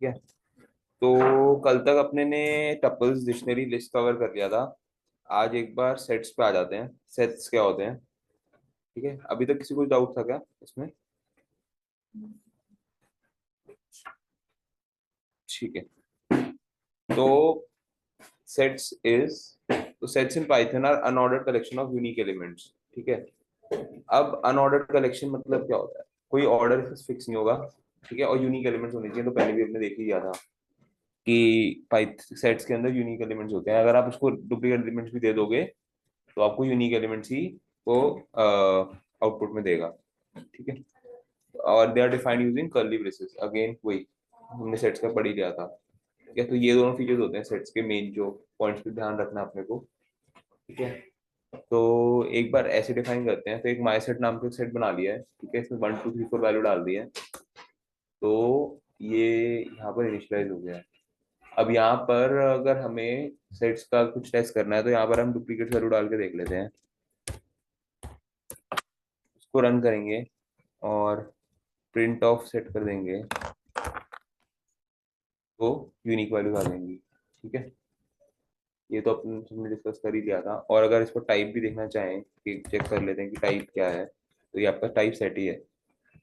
ठीक है। तो कल तक अपने ने टपल्स डिक्शनरी लिस्ट कवर कर लिया था। आज एक बार सेट्स पे आ जाते हैं, सेट्स क्या होते हैं। ठीक है, अभी तक किसी को डाउट था क्या इसमें? ठीक है। तो सेट्स इज तो sets in Python are unordered collection of unique elements. ठीक है। अब अनऑर्डर्ड कलेक्शन मतलब क्या होता है? कोई ऑर्डर फिक्स नहीं होगा। ठीक है, और यूनिक एलिमेंट्स होने चाहिए। तो पहले भी हमने देख ही लिया था कि पाइथ सेट्स के अंदर यूनिक एलिमेंट्स होते हैं। अगर आप उसको डुप्लीकेट एलिमेंट्स भी दे दोगे तो आपको यूनिक एलिमेंट्स ही वो आउटपुट में देगा। ठीक है। और they are defined using curly braces. Again वही हमने सेट्स का पढ़ ही लिया था। ठीक है, तो ये दोनों फीचर्स होते हैं सेट्स के मेन, जो पॉइंट्स पे ध्यान रखना है अपने को। ठीक है। तो एक बार ऐसे डिफाइन करते हैं। तो एक माई सेट नाम का सेट बना लिया है। ठीक है, इसमें 1 2 3 4 वैल्यू डाल दी है। तो ये यहाँ पर इनिशियलाइज हो गया है। अब यहाँ पर अगर हमें सेट्स का कुछ टेस्ट करना है तो यहाँ पर हम डुप्लीकेट वैल्यू डाल के देख लेते हैं। उसको रन करेंगे और प्रिंट ऑफ सेट कर देंगे तो यूनिक वैल्यू आ जाएंगी। ठीक है, ये तो अपन हमने डिस्कस कर ही लिया था। और अगर इसको टाइप भी देखना चाहें कि चेक कर लेते हैं कि टाइप क्या है, तो ये आपका टाइप सेट ही है।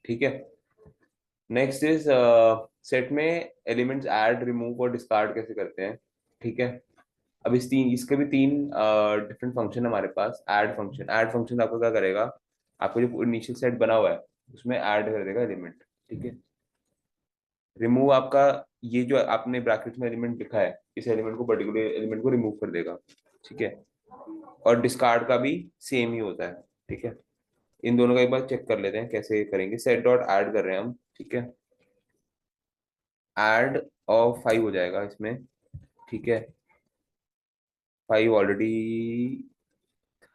ठीक है। नेक्स्ट इज सेट में एलिमेंट्स ऐड रिमूव और डिस्कार्ड कैसे करते हैं। ठीक है। अब इसके भी तीन डिफरेंट फंक्शन है हमारे पास। ऐड फंक्शन आपका क्या करेगा? आपको जो इनिशियल सेट बना हुआ है उसमें ऐड कर देगा एलिमेंट। ठीक है। रिमूव आपका, ये जो आपने ब्रैकेट में एलिमेंट लिखा है इस एलिमेंट को, पर्टिकुलर एलिमेंट को रिमूव कर देगा। ठीक है। और डिस्कार्ड का भी सेम ही होता है। ठीक है। इन दोनों का एक बार चेक कर लेते हैं कैसे करेंगे। सेट डॉट ऐड कर रहे हैं हम। ठीक है। ऐड और 5 हो जाएगा इसमें। ठीक है। 5 ऑलरेडी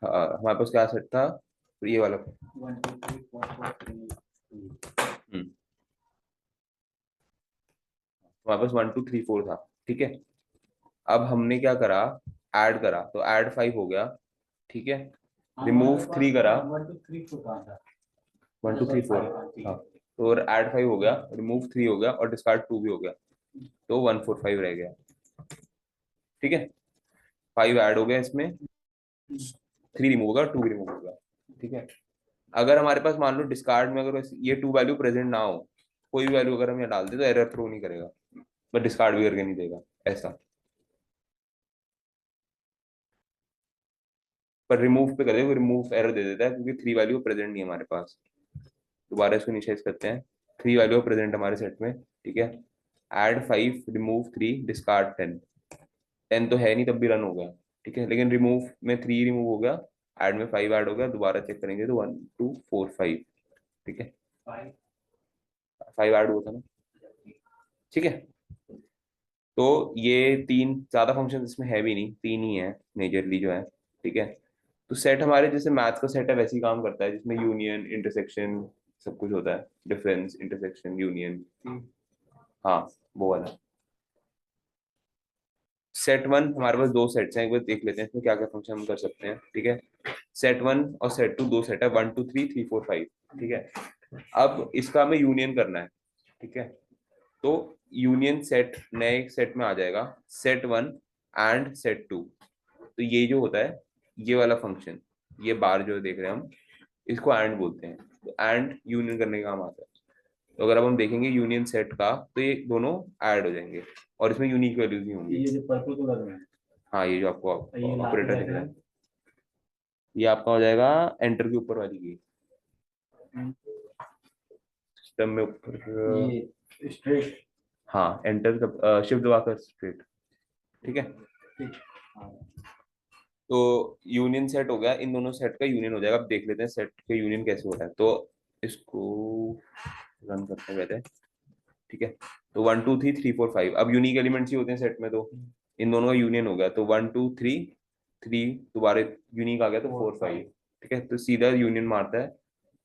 हमारे पास क्या सेट था? तो ये वाला। 1 2 3 4 5 6 हमारे पास 1 2 3 4 था। ठीक है। अब हमने क्या करा? ऐड करा तो ऐड 5 हो गया। ठीक है। रिमूव 3 करा। 1 2 3 4 हाँ। तो ऐड 5 हो गया, रिमूव 3 हो गया और डिस्कार्ड 2 भी हो गया। तो 1 4 5 रह गया। ठीक है। 5 ऐड हो गया इसमें, 3 रिमूव होगा, 2 भी रिमूव होगा। ठीक है। अगर हमारे पास मान लो डिस्कार्ड में अगर ये 2 वैल्यू प्रेजेंट ना हो, कोई भी वैल्यू अगर हम यहाँ डाल दे तो एरर थ्रो नहीं करेगा, बट डिस्कार्ड भी करके नहीं देगा ऐसा। पर रिमूव पे कर दे, रिमूव एरर दे देता है क्योंकि 3 वैल्यू प्रेजेंट नहीं है हमारे पास। दोबारा इसको इनिशियलाइज करते हैं। 3 वैल्यू प्रेजेंट हमारे सेट में। ठीक है। Add 5 remove 3 discard 10। 10 तो है नहीं तब भी रन हो गया। ठीक है, लेकिन रिमूव में 3 रिमूव हो गया, ऐड में 5 ऐड हो गया। दोबारा चेक करेंगे तो 1 2 4 5। ठीक है। 5 ऐड हुआ था ना। ठीक है। तो ये तीन ज्यादा फंक्शन इसमें है भी नहीं, तीन ही है मेजरली जो है। ठीक है। तो सेट हमारे जैसे मैथ्स का सेट है वैसे ही काम करता है, जिसमें यूनियन इंटरसेक्शन सब कुछ होता है। Difference intersection union. हाँ, वो वाला। सेट वन हमारे पास दो सेट्स हैं, एक बार देख लेते हैं इसमें क्या क्या फंक्शन हम कर सकते हैं। ठीक है। सेट वन और सेट टू दो सेट है, 1 2 3 3 4 5। ठीक है। अब इसका हमें यूनियन करना है। ठीक है। तो यूनियन सेट नए सेट में आ जाएगा, set one and set two. तो ये जो होता है ये वाला फंक्शन, ये बार जो देख रहे हैं हम, इसको एंड बोलते हैं। तो एंड यूनियन करने का काम आता है। तो अगर अब हम देखेंगे यूनियन सेट का तो ये दोनों ऐड हो जाएंगे और इसमें यूनिक वैल्यूज ही होंगी। ये जो पर्पल कलर में है, हाँ, ये जो आपको ऑपरेटर दिख रहा है, ये आपका हो जाएगा एंटर के ऊपर वाली की सिस्टम में ऊपर। ये स्ट्रेट, हाँ, एंटर शिफ्ट दबाकर स्ट्रेट। ठीक है। तो यूनियन सेट हो गया, इन दोनों सेट का यूनियन हो जाएगा। अब देख लेते हैं सेट के यूनियन कैसे होता है। तो इसको रन करते हैं पहले। ठीक है। तो 1 2 3 4 5 अब यूनिक एलिमेंट्स ही होते हैं सेट में, तो इन दोनों का यूनियन हो गया। तो 1 2 3 3 दोबारा यूनिक आ गया तो 4 5। ठीक है, तो सीधा यूनियन मारता है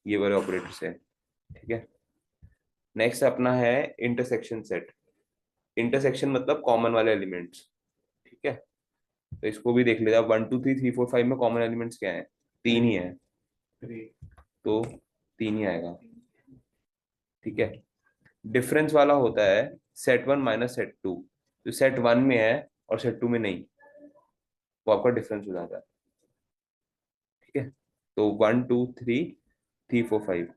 ये वाले ऑपरेटर से। ठीक है। नेक्स्ट अपना है इंटरसेक्शन सेट। इंटरसेक्शन मतलब कॉमन वाले एलिमेंट्स। ठीक है। तो इसको भी देख लेते हैं। 1 2 3 3 4 5 में कॉमन एलिमेंट्स क्या है? तीन ही है। तो तीन ही आएगा। ठीक है। डिफरेंस वाला होता है set one minus set two, जो सेट वन में है और सेट टू में नहीं, वो आपका डिफरेंस हो जाता है। ठीक है, तो 1 2 3 3 4 5,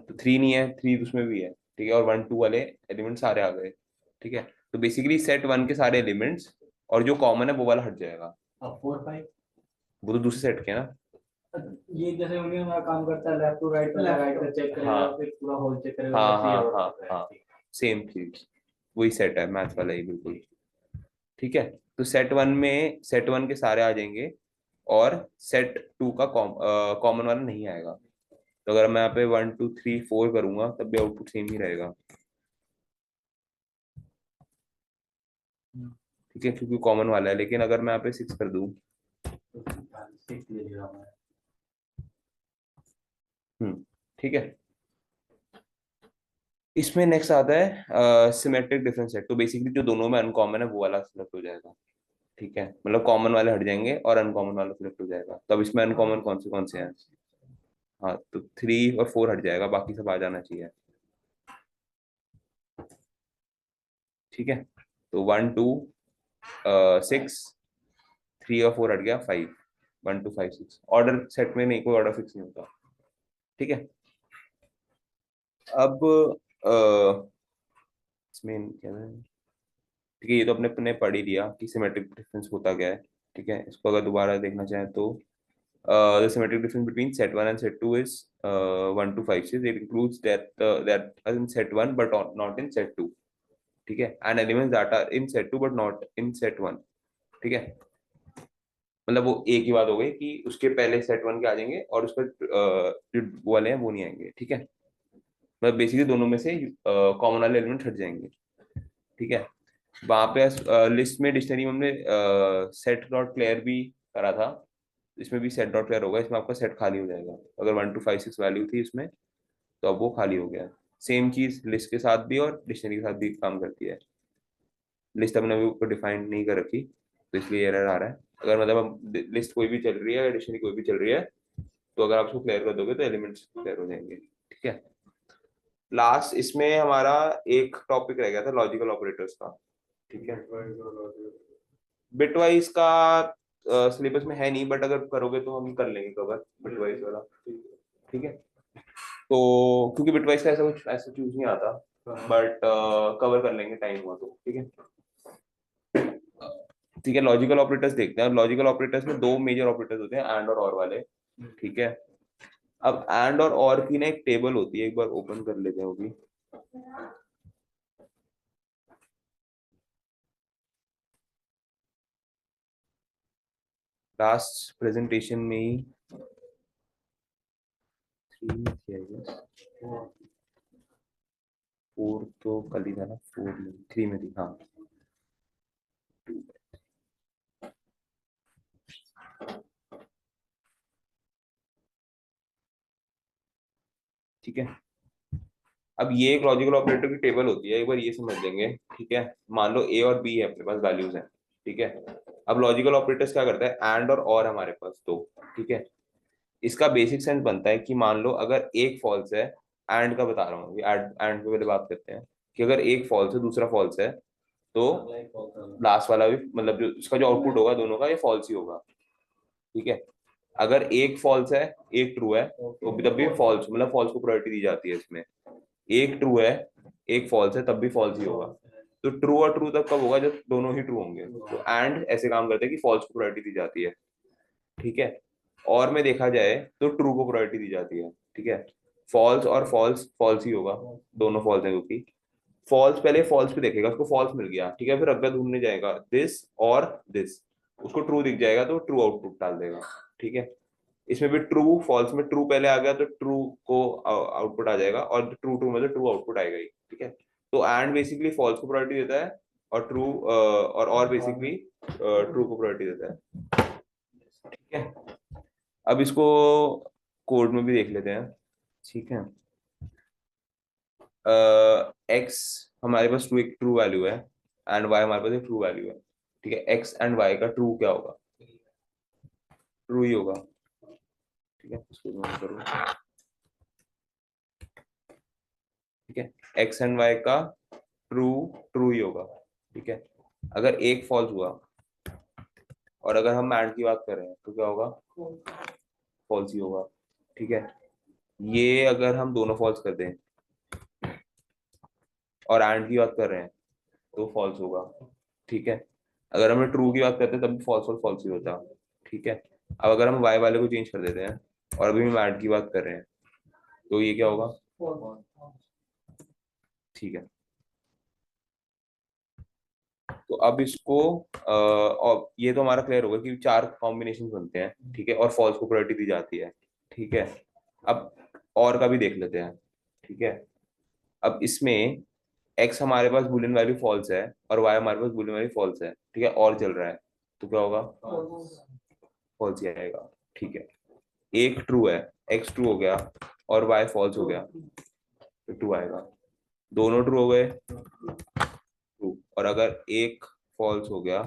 तो 3 नहीं है, 3 उसमें भी है, ठीक है, और 1 2 वाले एलिमेंट सारे आ गए। ठीक है, तो बेसिकली सेट वन के सारे एलिमेंट्स और जो कॉमन है वो वाला हट जाएगा। 4 5 वो तो दूसरे सेट के हैं ना। ये जैसे यूनियन वाला काम करता है, लेफ्ट टू राइट पहले राइट का चेक करेगा, हाँ फिर पूरा होल चेक करेगा, हाँ बस ये हाँ और हाँ होता है। हाँ, सेम चीज, वही सेट है मैथ वाला ही बिल्कुल। ठीक है, तो सेट वन में सेट वन के सारे आ जाएंगे और सेट टू का कॉमन वाला नहीं आएगा। तो अगर मैं यहाँ पे 1 2 3 4 करूंगा तब भी आउटपुट सेम ही रहेगा। ठीक है, क्योंकि कॉमन वाला है, लेकिन अगर मैं यहाँ पे 6 कर दूं, तो 6 ले लिया मैं। ठीक है, इसमें नेक्स्ट आता है सिमेट्रिक डिफरेंस सेट। तो बेसिकली जो दोनों में अनकॉमन है वो वाला सिलेक्ट हो जाएगा। ठीक है, मतलब कॉमन वाले हट जाएंगे और अनकॉमन वाला सिलेक्ट हो जाएगा। तो अब इसमें अनकॉमन कौन से हैं? हाँ, तो 3 और 4 हट जाएगा, बाकी सब आ जाना चाहिए। ठीक है, तो 1 2 6, 3 और 4 हट गया, 5, 1 2 5 6। ऑर्डर सेट में नहीं, कोई ऑर्डर फिक्स नहीं होता। ठीक है, अब इसमें क्या है? ठीक है, ये तो अपने अपने पढ़ ही लिया कि सिमेट्रिक डिफरेंस होता क्या है। ठीक है, इसको अगर दोबारा देखना चाहें तो the symmetric difference between set 1 and set 2 is 1 to 5 6. It includes that are in set 1 but not in set 2. ठीक है, and elements that are in set 2 but not in set 1। ठीक है, मतलब वो एक ही बात हो गई कि उसके पहले सेट वन के आ जाएंगे और उस पर जो वो वाले हैं वो नहीं आएंगे। ठीक है, मतलब बेसिकली दोनों में से कॉमन वाले एलिमेंट हट जाएंगे। ठीक है, वहां पे लिस्ट में डिक्शनरी में हमने सेट डॉट क्लियर भी करा था, इसमें भी सेट डॉट क्लियर होगा। इसमें आपका सेट खाली हो जाएगा, अगर 1 2 5 6 वैल्यू थी इसमें तो अब वो खाली हो गया। सेम चीज लिस्ट के साथ भी और डिक्शनरी के साथ भी काम करती है। लिस्ट हमने अभी ऊपर डिफाइन नहीं कर रखी तो इसलिए एरर आ रहा है। अगर मतलब लिस्ट कोई भी चल रही है या डिक्शनरी कोई भी चल रही है तो अगर आप उसको क्लियर कर दोगे तो एलिमेंट्स क्लियर हो जाएंगे। ठीक है, लास्ट इसमें हमारा एक टॉपिक रह गया था लॉजिकल ऑपरेटर्स का। ठीक है, बिटवाइज का सिलेबस में है नहीं, बट अगर करोगे तो हम कर लेंगे कवर बिटवाइज वाला। ठीक है, तो क्योंकि बिटवाइज का ऐसा कुछ ऐसा चूज नहीं आता, बट कवर कर लेंगे टाइम हुआ तो। ठीक है, ठीक है, लॉजिकल ऑपरेटर्स देखते हैं। लॉजिकल ऑपरेटर्स में दो मेजर ऑपरेटर्स होते हैं, एंड और वाले। ठीक है, अब एंड और की ना एक टेबल होती है, एक बार ओपन कर लेते हैं वो भी। लास्ट प्रेजेंटेशन में ही 3 में थी आई गेस, 4 तो कल ही था ना, 4 में 3 में थी हाँ। ठीक है, अब ये एक लॉजिकल ऑपरेटर की टेबल होती है, एक बार ये समझ लेंगे। ठीक है, मान लो ए और बी है अपने पास, वैल्यूज हैं। ठीक है, अब लॉजिकल ऑपरेटर्स क्या करता है, एंड और हमारे पास दो। ठीक है, इसका बेसिक सेंस बनता है कि मान लो अगर एक फॉल्स है, एंड का बता रहा हूँ, एंड पे पहले बात करते हैं कि अगर एक फॉल्स है दूसरा फॉल्स है तो लास्ट वाला भी, मतलब जो इसका जो आउटपुट होगा दोनों का ये फॉल्स ही होगा। ठीक है, अगर एक फॉल्स है एक ट्रू है तो भी तब भी फॉल्स, मतलब फॉल्स को प्रायोरिटी दी जाती है इसमें। एक ट्रू है एक फॉल्स है तब भी फॉल्स ही होगा। तो ट्रू और ट्रू तक कब होगा, जब दोनों ही ट्रू होंगे। तो एंड ऐसे काम करते हैं कि फॉल्स को प्रायोरिटी दी जाती है। ठीक है, और में देखा जाए तो ट्रू को प्रायोरिटी दी जाती है। ठीक है, फॉल्स और फॉल्स फॉल्स ही होगा, दोनों फॉल्स है क्योंकि फॉल्स पहले फॉल्स पे देखेगा, उसको फॉल्स मिल गया। ठीक है, फिर अगला ढूंढने जाएगा दिस और दिस, उसको ट्रू दिख जाएगा तो ट्रू आउटपुट डाल देगा। ठीक है, इसमें भी ट्रू फॉल्स में ट्रू पहले आ गया तो ट्रू को आउटपुट आ जाएगा, और ट्रू ट्रू मतलब ट्रू आउटपुट आएगा ही। ठीक है, तो एंड बेसिकली फॉल्स को प्रायोरिटी देता है और ट्रू और बेसिकली ट्रू को प्रायोरिटी देता है। ठीक है, अब इसको कोड में भी देख लेते हैं। ठीक है, एक्स हमारे पास ट्रू एक ट्रू वैल्यू है एंड वाई हमारे पास एक ट्रू वैल्यू है। ठीक है, एक्स एंड वाई का ट्रू क्या होगा, ट्रू ही होगा। ठीक है, इसको नोट करो। ठीक है, एक्स एंड वाई का ट्रू ट्रू ही होगा। ठीक है, अगर एक फॉल्स हुआ और अगर हम एंड की बात कर रहे हैं तो क्या होगा, फॉल्स ही होगा। ठीक है, ये अगर हम दोनों फॉल्स कर दें और एंड की बात कर रहे हैं तो फॉल्स होगा। ठीक है, अगर हम ट्रू की बात करते हैं तब भी फॉल्स और फॉल्स ही होता। ठीक है, अब अगर हम वाई वाले को चेंज कर देते हैं और अभी हम एंड की बात कर रहे हैं तो ये क्या होगा, ठीक है। तो अब इसको और ये तो हमारा क्लियर होगा कि चार कॉम्बिनेशन बनते हैं। ठीक है, और फॉल्स को प्रायोरिटी दी जाती है। ठीक है, अब और का भी देख लेते हैं। ठीक है, अब इसमें एक्स हमारे पास बुलियन वैल्यू फॉल्स है और वाई हमारे पास बुलियन वैल्यू फॉल्स है। ठीक है, और चल रहा है तो क्या होगा, फॉल्स ही आएगा। ठीक है, एक ट्रू है, एक्स ट्रू हो गया और वाई फॉल्स हो गया तो ट्रू आएगा। दोनों ट्रू हो गए, ट्रू। और अगर एक फॉल्स हो गया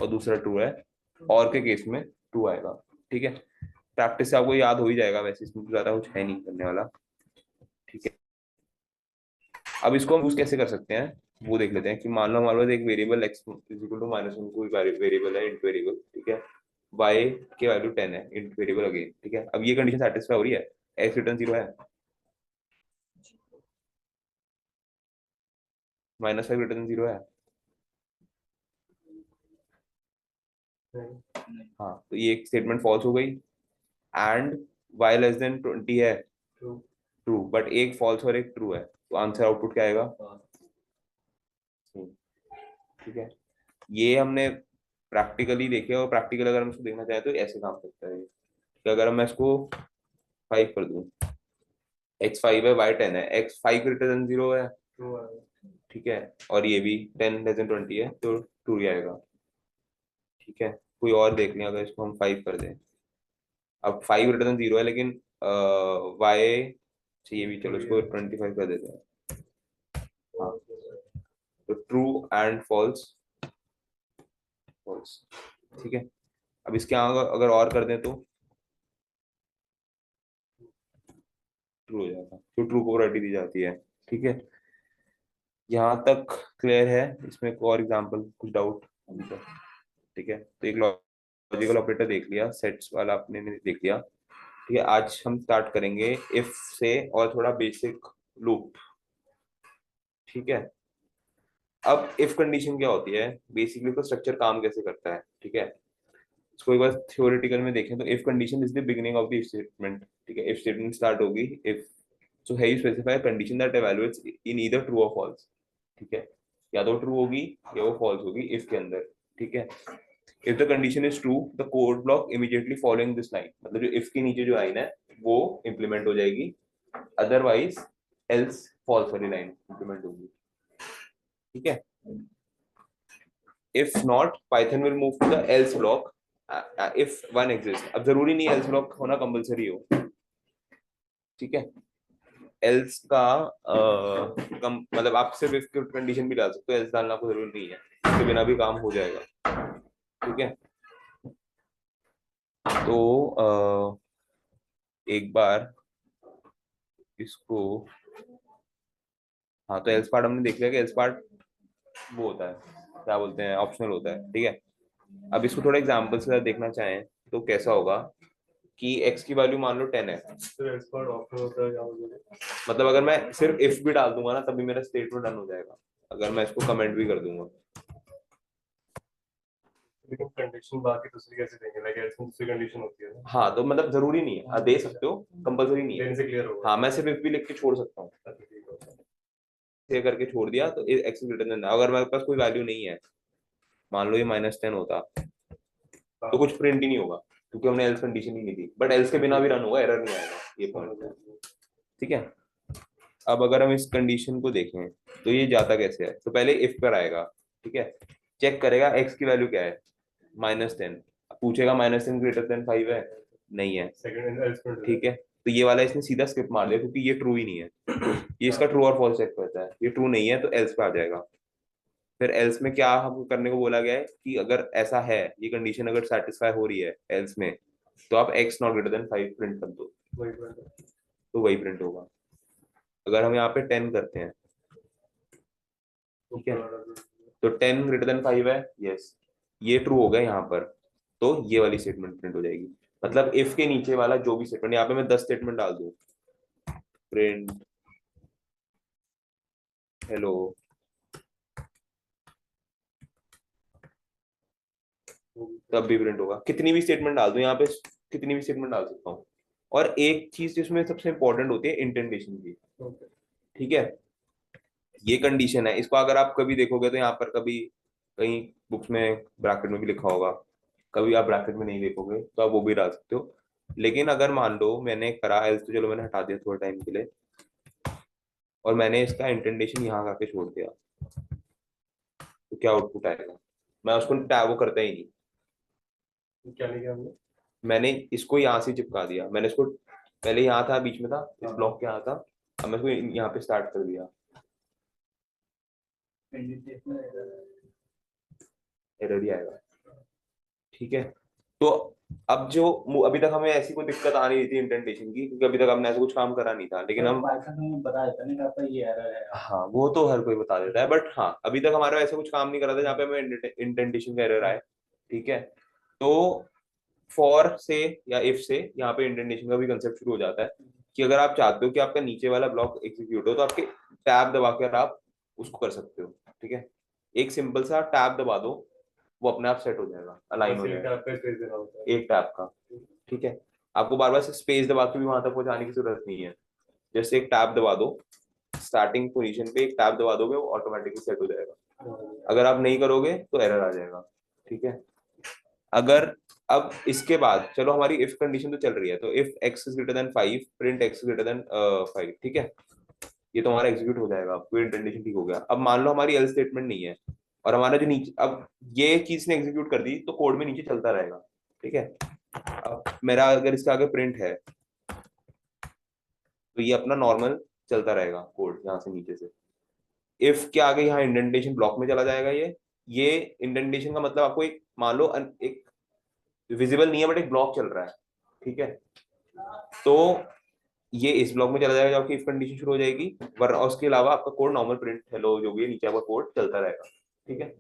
और दूसरा ट्रू है, और के केस में ट्रू आएगा। ठीक है, प्रैक्टिस से आपको याद हो ही जाएगा, वैसे इसमें तो ज्यादा कुछ है नहीं करने वाला। ठीक है, अब इसको हम यूज कैसे कर सकते हैं वो देख लेते हैं। कि मान लो हमारे पास एक variable x is equal to -1 कोई वेरिएबल है, इंट वेरिएबल। ठीक है, वाई की वैल्यू 10 है, इंट वेरिएबल अगेन। ठीक है, अब ये कंडीशन सेटिस्फाई हो रही है, एक्स रिटर्न 0 है, -5 रिटर्न 0 है। हाँ, तो ये एक स्टेटमेंट फॉल्स हो गई। एंड वाई लेस देन 20 है, ट्रू। बट एक फॉल्स और एक ट्रू है, तो आंसर आउटपुट क्या आएगा, ठीक है। ये हमने प्रैक्टिकली देखे, और प्रैक्टिकल अगर हम इसको देखना चाहें तो ऐसे काम करता है। कि अगर मैं इसको 5 कर दूं, x5 है, y10 है, x5 ग्रेटर देन 0 है, ठीक है, और ये भी 10 लेस देन 20 है तो ट्रू ही आएगा। ठीक है, कोई और देख लें, अगर इसको हम 5 कर दें, अब 5 ग्रेटर देन 0 है लेकिन y चाहिए भी, चलो इसको 25 कर देते हैं। हाँ, तो ट्रू एंड फॉल्स, फॉल्स। ठीक है, अब इसके आगे अगर और कर दें तो ट्रू हो जाएगा, तो ट्रू को प्रायोरिटी दी जाती है। ठीक है, यहाँ तक क्लियर है। इसमें कोई और एग्जांपल, कुछ डाउट अभी तक? ठीक है, तो एक लॉजिकल ऑपरेटर देख लिया, सेट्स वाला आपने ने देख लिया। ठीक है, आज हम स्टार्ट करेंगे इफ से और थोड़ा बेसिक लूप। ठीक है, अब इफ कंडीशन क्या होती है, बेसिकली उसका स्ट्रक्चर काम कैसे करता है। ठीक है, इसको एक बार थ्योरेटिकल में देखें तो if condition is the beginning of the if statement. ठीक है, इफ स्टेटमेंट स्टार्ट होगी इफ, सो है you specify condition that evaluates in either true और फॉल्स। ठीक है, या तो ट्रू होगी या वो फॉल्स होगी इफ के अंदर। ठीक है, if the condition is true the code block immediately following this line, मतलब जो इफ के नीचे जो लाइन है वो इंप्लीमेंट हो जाएगी, अदरवाइज एल्स फॉल्स वाली लाइन इंप्लीमेंट होगी। ठीक है, if not Python will move to the else block if one exist. अब जरूरी नहीं एल्स ब्लॉक होना कंपलसरी हो। ठीक है, एल्स का मतलब आप सिर्फ इफ कंडीशन भी डाल सकते हो, एल्स डालना आपको जरूरी नहीं है, इसके बिना भी काम हो जाएगा। ठीक है, तो एक बार इसको, हाँ, तो एल्स पार्ट हमने देख लिया कि एल्स पार्ट वो होता है, क्या बोलते हैं, ऑप्शनल होता है। ठीक है, अब इसको थोड़ा एग्जांपल से देखना चाहें तो कैसा होगा कि x की वैल्यू मान लो 10 है, मतलब अगर मैं सिर्फ इफ भी डाल दूंगा ना तभी मेरा स्टेटमेंट रन हो जाएगा, अगर मैं इसको कमेंट भी कर दूंगा। लेकिन कंडीशन बाकी दूसरी कैसे देंगे, लाइक एल्स में दूसरी कंडीशन होती है ना। हाँ, तो मतलब जरूरी नहीं है, दे सकते हो, कंपलसरी नहीं देने है। से क्लियर होगा। हाँ, मैं सिर्फ इफ भी लिख के छोड़ सकता हूँ, अच्छा, ठीक है। से करके छोड़ दिया तो एक्स ग्रेटर देन, अगर मेरे पास कोई वैल्यू नहीं है, मान लो ये -10 होता तो कुछ प्रिंट ही नहीं होगा क्योंकि हमने एल्स कंडीशन ही नहीं दी, बट एल्स के बिना भी रन होगा, एरर नहीं आएगा, ये पॉइंट है। ठीक है, अब अगर हम इस कंडीशन को देखें तो ये जाता कैसे है, तो पहले इफ पर आएगा। ठीक है, चेक करेगा एक्स की वैल्यू क्या है, -10, पूछेगा -10 ग्रेटर देन 5 है, नहीं है। सेकंड एल्स में ठीक है, तो ये वाला इसने सीधा स्किप मार दिया क्योंकि ये ट्रू ही नहीं है, ये इसका ट्रू और फॉल्स चेक करता है, ये ट्रू नहीं है तो एल्स पे आ जाएगा। फिर एल्स में क्या हम करने को बोला गया है कि अगर ऐसा है, ये कंडीशन अगर सेटिस्फाई हो रही है एल्स में, तो आप x not greater than 5 print कर दो, वही बात है। तो वही प्रिंट होगा। अगर हम यहाँ पे 10 करते हैं, ठीक है, तो 10 ग्रेटर देन 5 है, यस, ये ट्रू हो गया यहाँ पर, तो ये वाली स्टेटमेंट प्रिंट हो जाएगी। मतलब इफ के नीचे वाला जो भी स्टेटमेंट, यहाँ पे मैं 10 स्टेटमेंट डाल दूं, प्रिंट हेलो, तब भी प्रिंट होगा। कितनी भी स्टेटमेंट डाल दूं यहाँ पे, कितनी भी स्टेटमेंट डाल सकता हूँ। और एक चीज जिसमें सबसे इंपॉर्टेंट होती है इंडेंटेशन की, ठीक है, ये कंडीशन है, इसको अगर आप कभी देखोगे तो यहाँ पर कभी कहीं बुक्स में ब्रैकेट में भी लिखा होगा, कभी आप ब्रैकेट में नहीं देखोगे तो आप वो भी डाल सकते हो। लेकिन अगर मान लो मैंने करा एल्स, तो चलो मैंने हटा दिया थोड़ा टाइम के लिए, और मैंने इसका इंटेंडेशन यहाँ आके छोड़ दिया, तो क्या आउटपुट आएगा? मैं उसको टैब वो करता ही नहीं, क्या नहीं किया हमने? मैंने इसको यहाँ से चिपका दिया, मैंने इसको पहले यहाँ था, बीच में था, इस ब्लॉक के यहाँ था, अब मैं इसको यहाँ पे स्टार्ट कर दिया, एरर ही आएगा, ठीक है। तो अब जो अभी तक हमें ऐसी कोई दिक्कत आ नहीं रही थी इंडेंटेशन की, क्योंकि अभी तक हमने ऐसा कुछ काम करा नहीं था, लेकिन हम पाइथन में बता देता नहीं आपका ये एरर है। हाँ वो तो हर कोई बता देता है, बट हाँ अभी तक हमारा ऐसा कुछ काम नहीं करा था जहाँ पे हमें इंडेंटेशन का एरर आए, ठीक है। तो फॉर से या इफ से यहाँ पे इंडेंटेशन का भी कंसेप्ट शुरू हो जाता है, कि अगर आप चाहते हो कि आपका नीचे वाला ब्लॉक एग्जीक्यूट हो, तो आपके टैब दबा कर आप उसको कर सकते हो, ठीक है। एक सिंपल सा टैब दबा दो, वो अपने आप सेट हो जाएगा, अलाइन हो जाएगा, आपका स्पेस देना होता है एक टैब का, ठीक है। आपको बार बार स्पेस दबा के भी वहां तक पहुंचाने की जरूरत नहीं है, जैसे एक टैब दबा दो, स्टार्टिंग पोजीशन पे एक टैब दबा दोगे, वो ऑटोमेटिकली सेट हो जाएगा। अगर आप नहीं करोगे तो एरर आ जाएगा, ठीक है। अगर अब इसके बाद चलो हमारी इफ कंडीशन तो चल रही है, तो if x is greater then 5 print x greater then 5, ठीक है, ये तो हमारा एग्जीक्यूट हो जाएगा, कोई इंटेंडेशन ठीक हो गया। अब मान लो हमारी एल्स स्टेटमेंट नहीं है, और हमारा जो नीचे, अब ये चीज ने एग्जीक्यूट कर दी, तो कोड में नीचे चलता रहेगा, ठीक है। अब मेरा अगर इसके आगे प्रिंट है, तो ये अपना नॉर्मल चलता रहेगा कोड यहाँ से नीचे से। इफ के आगे यहाँ इंडेंटेशन ब्लॉक में चला जाएगा, ये इंडेंटेशन का मतलब आपको एक मान लो एक विजिबल नहीं है बट एक ब्लॉक चल रहा है, ठीक है, तो ये इस ब्लॉक में चला जाएगा जब आपकी इफ कंडीशन शुरू हो जाएगी, वरना उसके अलावा आपका कोड नॉर्मल प्रिंट हेलो जो भी है नीचे आपका कोड चलता रहेगा, ठीक है।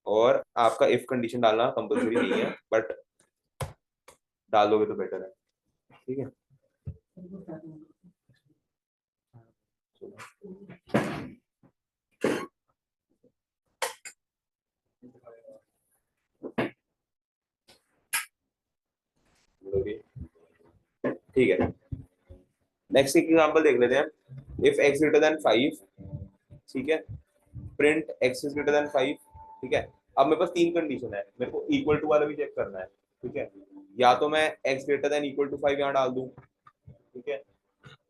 और आपका इफ कंडीशन डालना कंपलसरी नहीं है, बट डाल दोगे तो बेटर है, ठीक है। ठीक है, नेक्स्ट एक एग्जांपल देख लेते हैं। इफ x ग्रेटर देन 5, ठीक है, print x is greater then 5, ठीक है। अब मेरे पास तीन कंडीशन है, मेरे को इक्वल टू वाला भी चेक करना है, ठीक है। या तो मैं x greater than equal to 5 यहाँ डाल दूं, ठीक है।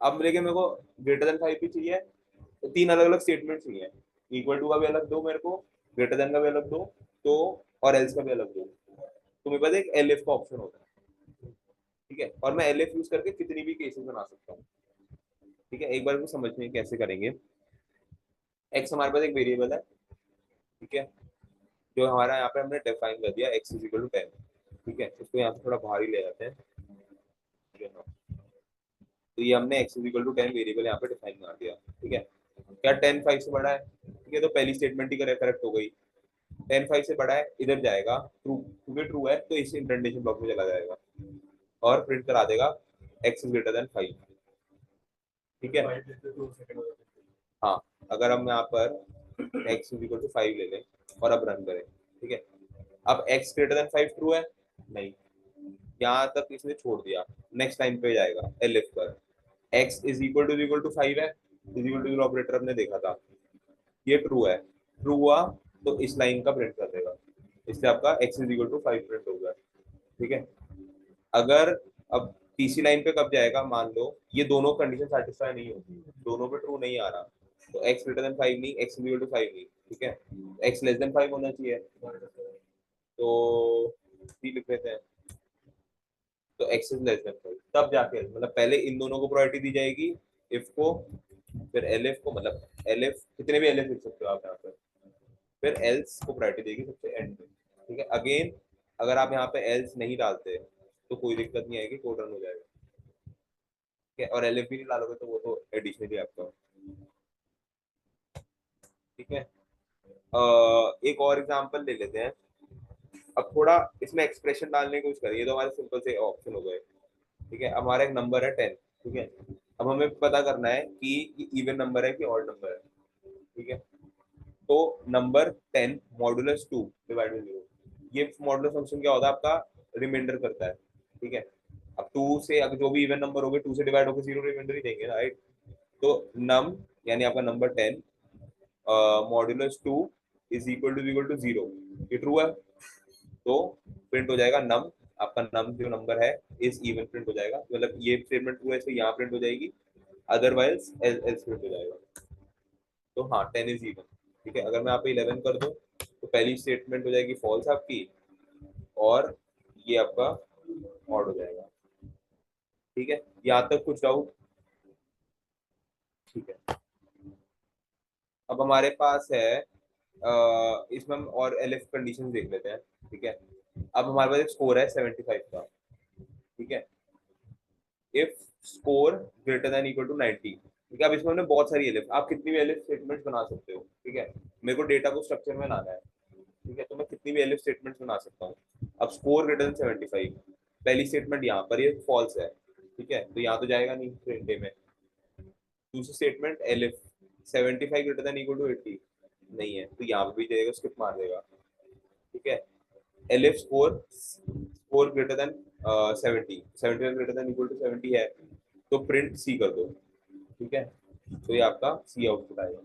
अब लेकिन मेरे को ग्रेटर देन 5 भी चाहिए, तो तीन अलग अलग स्टेटमेंट चाहिए, इक्वल टू का भी अलग दो मेरे को, ग्रेटर देन का भी अलग दो, तो और एल्स का भी अलग दो। तो मेरे पास एक एलएफ का ऑप्शन होता है, ठीक है, और मैं एलएफ यूज करके कितनी भी केसेस बना सकता हूँ, ठीक है। एक बार को समझने कैसे करेंगे। एक्स हमारे पास एक वेरिएबल है, ठीक है, जो हमारा यहाँ पे हमने डिफाइन कर दिया x इज इक्वल टू 10, ठीक है। इसको यहाँ से थोड़ा बाहर ही ले जाते हैं, तो ये हमने x is equal to 10 variable यहाँ पे डिफाइन कर दिया, ठीक है। क्या 10 5 से बड़ा है? ठीक है, तो पहली स्टेटमेंट ही करेक्ट हो गई। 10 5 से बड़ा है, इधर जाएगा, ट्रू, क्योंकि ट्रू है तो इस इंडेंटेशन ब्लॉक में चला जाएगा और प्रिंट करा देगा x इज ग्रेटर देन 5, ठीक है। हाँ, अगर हम यहाँ पर x इज इक्वल टू 5 ले लें और अब रन करें, ठीक है। अब x ग्रेटर देन 5 ट्रू है? नहीं, यहाँ तक इसने छोड़ दिया, नेक्स्ट लाइन पे जाएगा एलिफ पर, x इज इक्वल टू 5 है, इज इक्वल टू ऑपरेटर हमने देखा था, ये ट्रू है, ट्रू हुआ तो इस लाइन का प्रिंट कर देगा, इससे आपका x is equal to 5 print होगा, ठीक है। अगर अब तीसरी लाइन पे कब जाएगा, मान लो ये दोनों कंडीशन सेटिस्फाई नहीं होती, दोनों पे ट्रू नहीं आ रहा, तो x ग्रेटर देन 5 नहीं, x इज इक्वल टू 5 नहीं, ठीक है, x लेस देन 5 होना चाहिए, तो सी लिख लेते हैं, तो x इज लेस देन 5, तब जाके मतलब पहले इन दोनों को प्रायोरिटी दी जाएगी, इफ को, फिर एलिफ को, मतलब एलिफ कितने भी एलिफ लिख सकते हो आप यहाँ पे, फिर एल्स को प्रायोरिटी देगी सबसे एंड में, ठीक है। अगेन अगर आप यहाँ पे एल्स नहीं डालते तो कोई दिक्कत नहीं आएगी, कोड रन हो जाएगा। है, और एलएफ भी नहीं डालोगे तो वो तो एडिशनली आपका, ठीक है। एक और एग्जांपल ले लेते हैं। अब थोड़ा इसमें एक्सप्रेशन डालने की कोशिश करें, ये तो हमारे सिंपल से ऑप्शन हो गए, ठीक है। हमारा एक नंबर है 10, ठीक है। अब हमें पता करना है कि इवन नंबर है कि ऑड नंबर है, ठीक है। तो नंबर 10 मॉडुलस 2 डिवाइड बाई 0, ये मॉडुलस फंक्शन क्या होता है आपका, रिमाइंडर करता है, ठीक है। अब 2 से अगर जो भी इवन नंबर होंगे 2 से डिवाइड होकर 0 रिमाइंडर ही देंगे, राइट। तो नम यानी आपका number 10 modulus 2 is equal to 0, ये ट्रू है। तो प्रिंट हो जाएगा नम, आपका नम जो नंबर है इज इवन प्रिंट हो जाएगा, मतलब ये स्टेटमेंट ट्रू है इसलिए यहाँ प्रिंट हो जाएगी, अदरवाइज एल्स प्रिंट हो जाएगा। तो हाँ 10 इज इवन, ठीक है। अगर मैं यहाँ पे 11 कर दूं तो पहली स्टेटमेंट हो जाएगी फॉल्स आपकी, और ये आपका ऑड हो जाएगा, ठीक है। यहाँ तक कुछ डाउट, ठीक है। अब हमारे पास है इसमें हम और एलिफ कंडीशन देख लेते हैं, ठीक है। अब हमारे पास एक स्कोर है 75 का, ठीक है। If score greater than equal to 90, ठीक है। अब इसमें हमने बहुत सारी एलिफ, आप कितनी भी एलिफ स्टेटमेंट्स बना सकते हो, ठीक है। मेरे को डेटा को स्ट्रक्चर में लाना है, ठीक है, तो मैं कितनी भी एलिफ स्टेटमेंट्स बना सकता हूँ। अब स्कोर ग्रेटर देन 75, पहली स्टेटमेंट यहाँ पर ये फॉल्स है, ठीक है, तो यहाँ तो जाएगा नहीं प्रिंट में। दूसरी statement elif 75 greater than equal to 80, नहीं है, तो यहाँ पे भी जाएगा, स्किप मार देगा, ठीक है। Elif score score greater than 70, 75 greater than equal to 70 है, तो प्रिंट सी कर दो, ठीक है। तो ये आपका सी आउटपुट आएगा,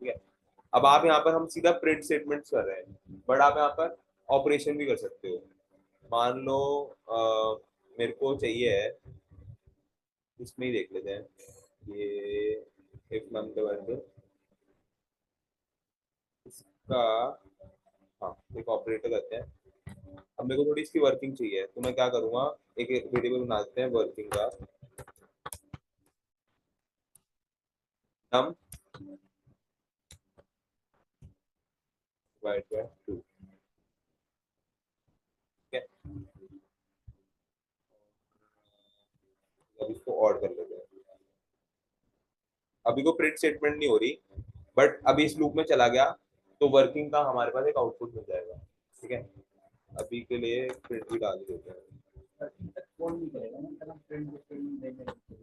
ठीक है। अब आप यहाँ पर, हम सीधा प्रिंट स्टेटमेंट्स कर रहे हैं, बट आप यहाँ पर ऑपरेशन भी कर सकते हो। मान लो मेरे को चाहिए है, इसमें ही देख लेते हैं ये, एक नंबर इसका, हाँ एक ऑपरेटर करते हैं। अब मेरे को थोड़ी इसकी वर्किंग चाहिए, तो मैं क्या करूंगा, एक वेरिएबल बना देते हैं वर्किंग का, नम डिवाइड बाय 2, ठीक है। अब इसको और कर लेते हैं। अभी को प्रिंट स्टेटमेंट नहीं हो रही, बट अभी इस लूप में चला गया तो वर्किंग का हमारे पास एक आउटपुट मिल जाएगा, ठीक है। अभी के लिए प्रिंट भी डाल देते हैं,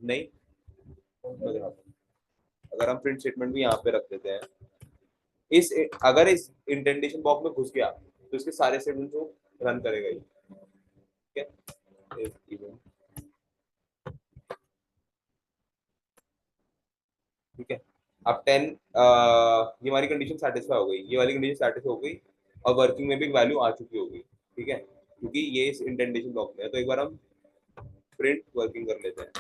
नहीं मैं दिखाता हूँ। अगर हम प्रिंट स्टेटमेंट भी यहाँ पे रख देते हैं, इस अगर इस इंडेंटेशन बॉक्स में घुस गया तो इसके सारे स्टेटमेंट को रन करेगा ही, ठीक है। ठीक है। अब 10 ये हमारी कंडीशन सेटिस्फाई हो गई, ये वाली कंडीशन सेटिस्फाई हो गई, और वर्किंग में भी वैल्यू आ चुकी होगी, ठीक है, क्योंकि ये इस इंडेंटेशन ब्लॉक में है। तो एक बार हम प्रिंट वर्किंग कर लेते हैं,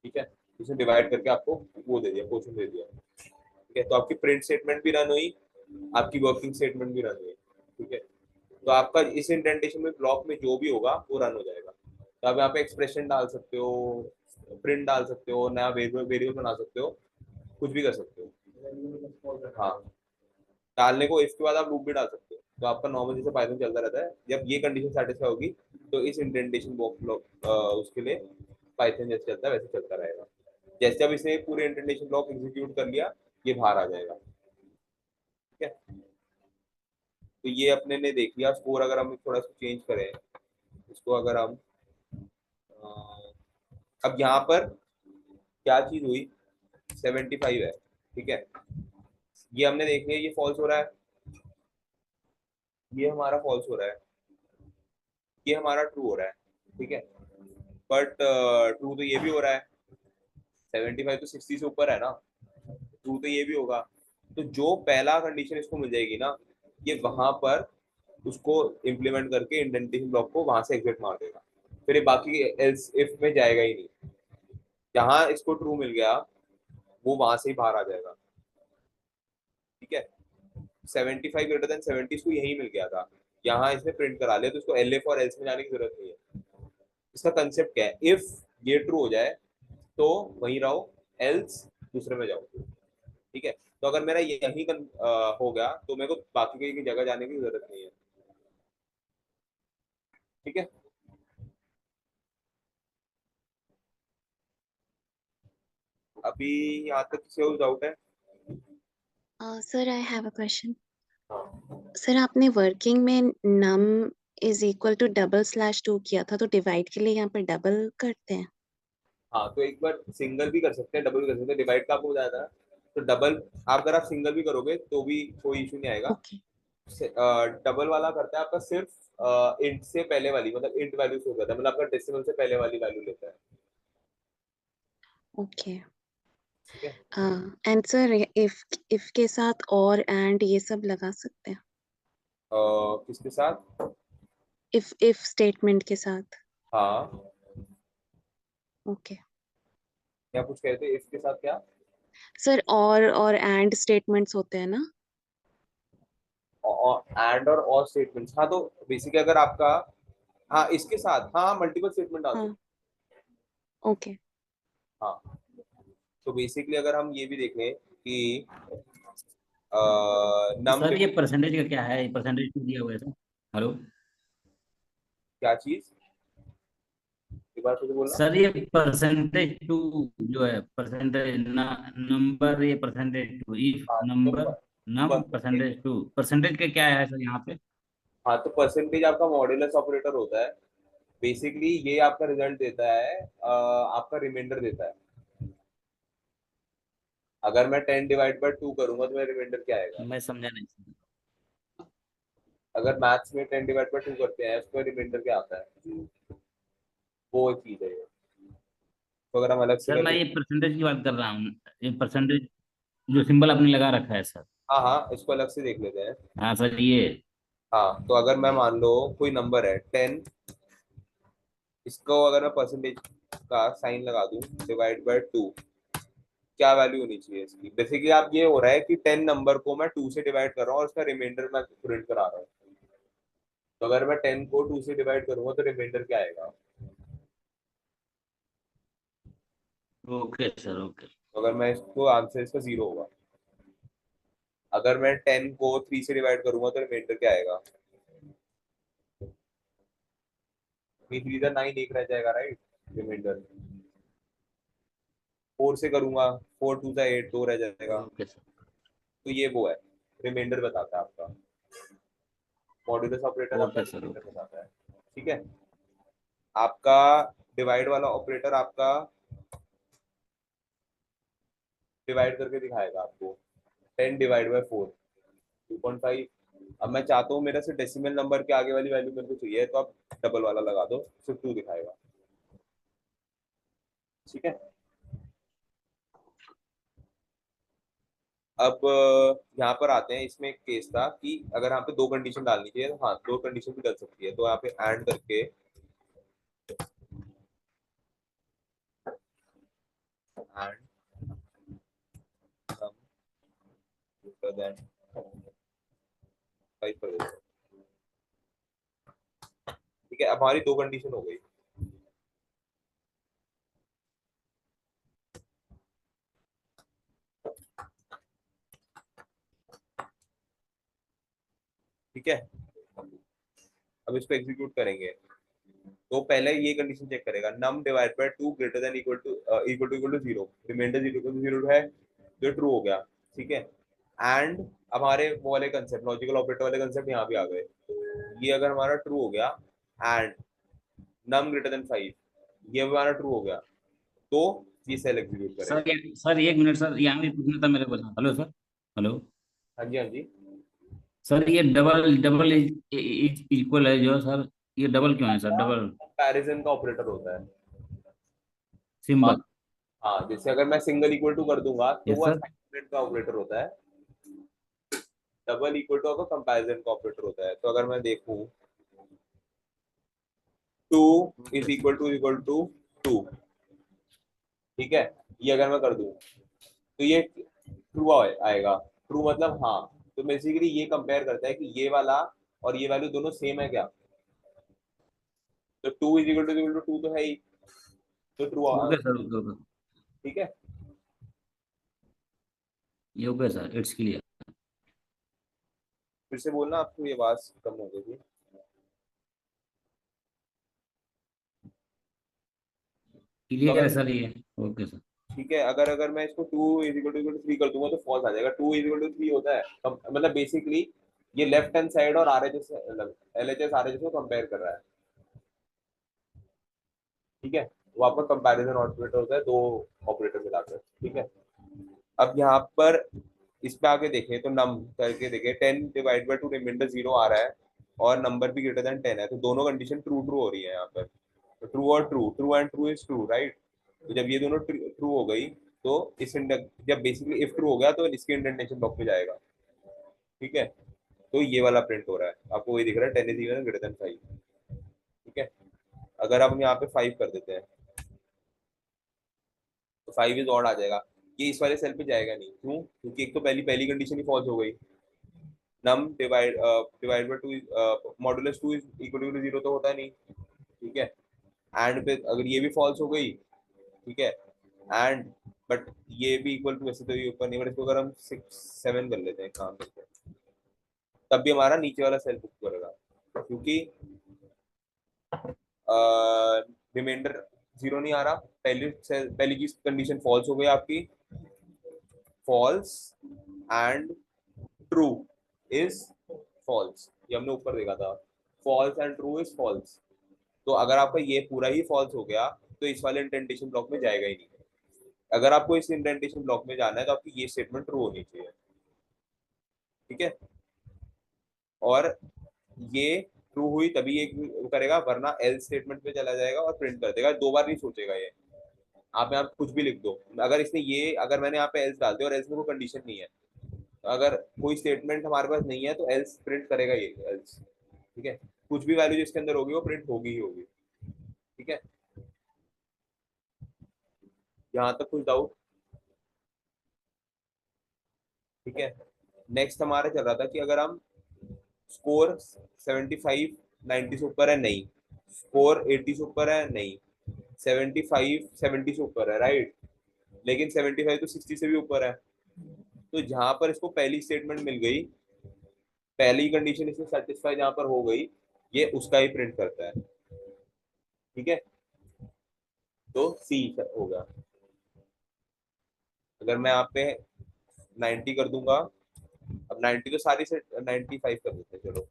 ठीक है। इसने डिवाइड करके आपको वो दे दिया, पोर्शन दे दिया, ठीक है। तो आपकी प्रिंट स्टेटमेंट भी रन हुई, आपकी वर्किंग स्टेटमेंट भी रन हुई, ठीक है। तो आपका इस इंडेंटेशन में ब्लॉक में जो भी होगा वो रन हो जाएगा। तो आप यहाँ पे एक्सप्रेशन डाल सकते हो, प्रिंट डाल सकते हो, नया वेरिएबल वेरिएबल बना सकते हो, कुछ भी कर सकते हो। हाँ, डालने को इसके बाद आप लूप भी डाल सकते हो, तो आपका नॉर्मल जैसे पाइथन चलता रहता है। जब ये कंडीशन सेटिस्फाई होगी तो इस इंडेंटेशन ब्लॉक उसके लिए पाइथन जैसे चलता है वैसे चलता रहेगा। जैसे जब इसने पूरे इंडेंटेशन ब्लॉक एग्जीक्यूट कर लिया, ये बाहर आ जाएगा, ठीक है। तो ये अपने ने देख लिया स्कोर। अगर हम थोड़ा सा चेंज करें इसको, अगर हम अब यहाँ पर क्या चीज हुई, 75 है, ठीक है। ये हमने देख लिया, ये फॉल्स हो रहा है, ये हमारा फॉल्स हो रहा है, ये हमारा ट्रू हो रहा है, ठीक है। बट ट्रू तो ये भी हो रहा है, 75 तो 60 से ऊपर है ना, ट्रू तो ये भी होगा। तो जो पहला कंडीशन इसको मिल जाएगी ना, ये वहां पर उसको इम्प्लीमेंट करके इंडेंटेशन ब्लॉक को वहां से एग्जिट मार देगा, फिर ये बाकी एल्स इफ में जाएगा ही नहीं। जहां इसको ट्रू मिल गया वो वहां से ही बाहर आ जाएगा, ठीक है। 75 ग्रेटर देन 70 इसको यही मिल गया था, यहाँ इसने प्रिंट करा लिया, तो इसको एलएफ और एल्स में जाने की जरूरत नहीं है। इसका कंसेप्ट क्या है, इफ ये ट्रू हो जाए तो वहीं रहो, एल्स दूसरे में जाओ, ठीक है। तो अगर मेरा यही हो गया तो मेरे को बाकी की जगह जाने की जरूरत नहीं है। ठीक है। अभी यहाँ तक किसी और डाउट है? Sir I have a question. हाँ सर आपने वर्किंग में नम इज इक्वल टू डबल/2 किया था, तो डिवाइड के लिए यहाँ पर डबल करते हैं? हाँ, तो एक बार सिंगल भी कर सकते हैं, डबल भी कर सकते हैं। डिवाइड का आपको बताया था, तो डबल आप अगर आप सिंगल भी करोगे तो भी कोई इशू नहीं आएगा। ओके डबल वाला करता है आपका सिर्फ इंट से पहले वाली, मतलब इंट वैल्यू से करता है, मतलब आपका डेसिमल से पहले वाली वैल्यू लेता है। ओके। ठीक है। एंड सर इफ के साथ और एंड ये सब लगा सकते हैं? किसके साथ? इफ स्टेटमेंट के साथ। हाँ, ओके क्या कुछ कहते हैं इसके साथ क्या? सर, और एंड स्टेटमेंट्स होते हैं ना? एंड और स्टेटमेंट्स, हाँ, तो बेसिकली अगर आपका, हाँ, इसके साथ, हाँ, मल्टीपल स्टेटमेंट डाल हाँ सकते ओके। हैं। हाँ, तो बेसिकली अगर हम ये भी देखें कि नम सर ये परसेंटेज का क्या है, परसेंटेज क्यों दिया हुआ है सर? हेलो क्या चीज, एक बार फिर बोलना। सर, ये परसेंटेज टू जो है, परसेंटेज नंबर, ये परसेंटेज टू इफ हाँ तो number num percentage two, percentage का क्या है सर यहाँ पे? हाँ, तो परसेंटेज आपका मॉड्यूलस ऑपरेटर होता है। बेसिकली ये आपका रिजल्ट देता है, आपका रिमाइंडर देता है। अगर मैं 10/2 करूंगा तो मेरा रिमाइंडर क्या आएगा? मैं समझा नहीं सर। अगर मैथ्स में 10/2 करते हैं उसका रिमाइंडर क्या आता है? वो चीज है ये। तो अगर हम अलग से सर मैं करें, ये परसेंटेज की बात कर रहा हूँ, ये परसेंटेज जो सिंबल आपने लगा रखा है सर। हाँ हाँ, इसको अलग से देख लेते हैं। हाँ सर ये। हाँ, तो अगर मैं मान लो कोई नंबर है 10, इसको अगर मैं परसेंटेज का साइन लगा दूं, /2, क्या वैल्यू होनी चाहिए इसकी? बेसिकली आप, ये हो रहा है कि 10 नंबर को मैं 2 से डिवाइड कर रहा हूँ और उसका रिमाइंडर मैं प्रिंट करा रहा हूँ। तो अगर मैं 10 को 2 से डिवाइड करूंगा तो रिमाइंडर क्या आएगा? Okay sir okay. तो अगर मैं इसको, आंसर इसका 0 होगा। अगर मैं 10 को 3 से डिवाइड करूंगा तो रिमाइंडर क्या आएगा? 3 3 9 एक रह जाएगा, राइट? रिमाइंडर 4 से करूंगा, 4 2 8, 2 रह जाएगा। Okay sir. तो ये वो है, रिमाइंडर बताता है आपका। मॉड्यूलस ऑपरेटर आपका ओके सर रिमाइंडर ओके। बताता है। ठीक है। आपका डिवाइड वाला ऑपरेटर आपका डिवाइड करके दिखाएगा आपको। 10/4 2.5। अब मैं चाहता हूँ मेरा से डेसिमल नंबर के आगे वाली वैल्यू मेरे को चाहिए, तो आप डबल वाला लगा दो, सिर्फ 2 दिखाएगा। ठीक है। अब यहाँ पर आते हैं, इसमें एक केस था कि अगर यहाँ पे 2 कंडीशन डालनी चाहिए, तो हाँ, 2 कंडीशन भी डल सकती है। तो यहाँ पे एंड करके एंड ग्रेटर देन 5 कर देते हैं। ठीक है, अब हमारी 2 कंडीशन हो गई। ठीक है, अब इसको एग्जीक्यूट करेंगे। तो पहले ये कंडीशन चेक करेगा, num/2 greater than equal to 0, reminder 0 है, जो ट्रू हो गया। ठीक है। एंड अब हमारे वो वाले कंसेप्ट, लॉजिकल ऑपरेटर वाले कंसेप्ट यहाँ भी आ गए। ये अगर हमारा ट्रू हो गया, एंड num greater than 5, ये हमारा ट्रू हो गया, तो ये सेल एग्जीक्यूट करेगा। सर एक मिनट सर, यहाँ भी पूछना था मेरे को। Hello sir. हेलो हाँ जी, हाँ जी। सर, ये डबल डबल इज इक्वल है जो सर, ये डबल क्यों है सर, डबल कंपैरिजन का ऑपरेटर होता है। सिंबल? हाँ, जैसे अगर मैं सिंगल इक्वल टू कर दूंगा तो यस वो सर। असाइनमेंट का ऑपरेटर होता है। डबल इक्वल टू आपका कंपैरिजन का ऑपरेटर होता है। तो अगर मैं देखूं, 2 इज इक्वल टू 2, ठीक है, ये अगर मैं कर दूं तो ये ट्रू आएगा। ट्रू मतलब हाँ। तो बेसिकली ये कंपेयर करता है कि ये वाला और ये वैल्यू दोनों सेम है क्या। तो 2 = 2 तो है ही, तो true. Okay sir okay okay. ठीक है। ये ओके सर, इट्स क्लियर। फिर से बोलना, आपको ये आवाज कम हो गई थी। क्लियर है सर ये। Okay sir. ठीक है, अगर अगर मैं इसको 2 इज इक्वल टू 3 कर दूंगा तो फॉल्स आ जाएगा। 2 इज इक्वल टू 3 होता है मतलब बेसिकली ये लेफ्ट हैंड साइड और आरएचएस एलएचएस आरएचएस को कंपेयर कर रहा है। ठीक है, वो आपका कंपैरिजन ऑपरेटर होता है, दो ऑपरेटर मिलाकर। ठीक है, अब यहाँ पर इस पे आके देखें तो नम करके देखें 10 डिवाइड बाय 2 रिमाइंडर 0 आ रहा है और नंबर भी ग्रेटर देन 10 है, तो दोनों कंडीशन ट्रू ट्रू हो रही है यहाँ पर। तो ट्रू और true, true and true is true, right. तो जब ये दोनों ट्रू हो गई तो इस जब बेसिकली इफ ट्रू हो गया तो इसके इंडेंटेशन ब्लॉक पे जाएगा। ठीक है, तो ये वाला प्रिंट हो रहा है, आपको वही दिख रहा है 10 इज इवन ग्रेटर देन 5। ठीक है, अगर हम यहाँ पे 5 कर देते हैं तो 5 इज ऑड आ जाएगा, ये इस वाले सेल पे जाएगा नहीं। क्यों? क्योंकि एक तो पहली पहली कंडीशन ही फॉल्स हो गई। Num divide divide by 2 modulus 2 is equal to 0 तो होता नहीं। ठीक है, एंड पे अगर ये भी फॉल्स हो गई, ठीक है, एंड बट ये भी इक्वल टू, वैसे तो ये ऊपर नहीं, बट इसको अगर हम 6 7 कर लेते हैं काम करते हैं, तब भी हमारा नीचे वाला सेल बुक करेगा क्योंकि रिमाइंडर 0 नहीं आ रहा। पहली चीज कंडीशन फॉल्स हो गई आपकी, false and true is false, ये हमने ऊपर देखा था, false and true is false. तो अगर आपका ये पूरा ही फॉल्स हो गया तो इस वाले इंडेंटेशन ब्लॉक में जाएगा ही नहीं। अगर आपको इस इंडेंटेशन ब्लॉक में जाना है तो आपकी ये स्टेटमेंट ट्रू होनी चाहिए। ठीक है, और ये ट्रू हुई तभी ये करेगा, वरना एल स्टेटमेंट पे चला जाएगा और प्रिंट कर देगा, दो बार नहीं सोचेगा ये। आप यहाँ कुछ भी लिख दो, अगर इसने ये, अगर मैंने यहाँ पे एल्स डाल दिया और एल्स में कोई कंडीशन नहीं है, अगर कोई स्टेटमेंट हमारे पास नहीं है तो एल्स प्रिंट करेगा ये एल्स। ठीक है, कुछ भी वैल्यू जिसके अंदर होगी वो प्रिंट होगी ही होगी। ठीक है, यहाँ तक कुछ डाउट? ठीक है, नेक्स्ट हमारा चल रहा था कि अगर हम स्कोर 75 90 से ऊपर है, नहीं, स्कोर 80 से ऊपर है, नहीं, 75 70 से ऊपर है, राइट, लेकिन 75 तो 60 से भी ऊपर है। तो जहां पर इसको पहली स्टेटमेंट मिल गई, पहली कंडीशन इसमें सेटिस्फाई जहां पर हो गई, ये उसका ही प्रिंट करता है। ठीक है, तो सी होगा। अगर मैं यहाँ पे 90 कर दूंगा, अब 90 तो सारी से 95 कर देते हैं, चलो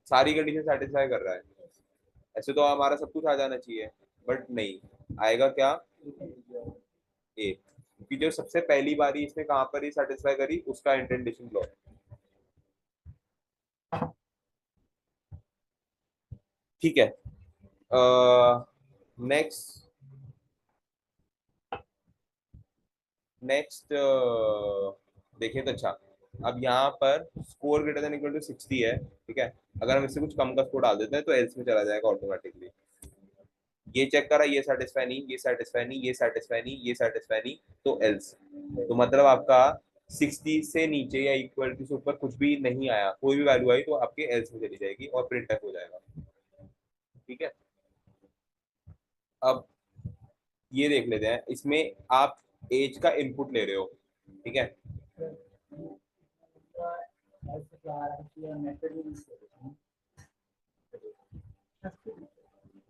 सारी कंडीशन सेटिस्फाई कर रहा है, ऐसे तो हमारा सब कुछ आ जाना चाहिए, बट नहीं आएगा। क्या? ए, क्योंकि जो सबसे पहली बारी इसने कहां पर ही सेटिस्फाई करी, उसका इंडेंटेशन ब्लॉक। ठीक है, नेक्स्ट नेक्स्ट देखिए तो अच्छा, अब यहाँ पर score greater than equal to 60 है। ठीक है, अगर हम इससे कुछ कम का स्कोर डाल देते हैं तो एल्स में चला जाएगा ऑटोमेटिकली। ये चेक करा, ये सेटिस्फाई नहीं, ये सेटिस्फाई नहीं, ये सेटिस्फाई नहीं, ये सेटिस्फाई नहीं, तो एल्स। तो मतलब आपका 60 से नीचे या इक्वल टू से ऊपर कुछ भी नहीं आया, कोई भी वैल्यू आई तो आपके एल्स में चली जाएगी और प्रिंट हो जाएगा। ठीक है, अब ये देख लेते हैं, इसमें आप एज का इनपुट ले रहे हो। ठीक है,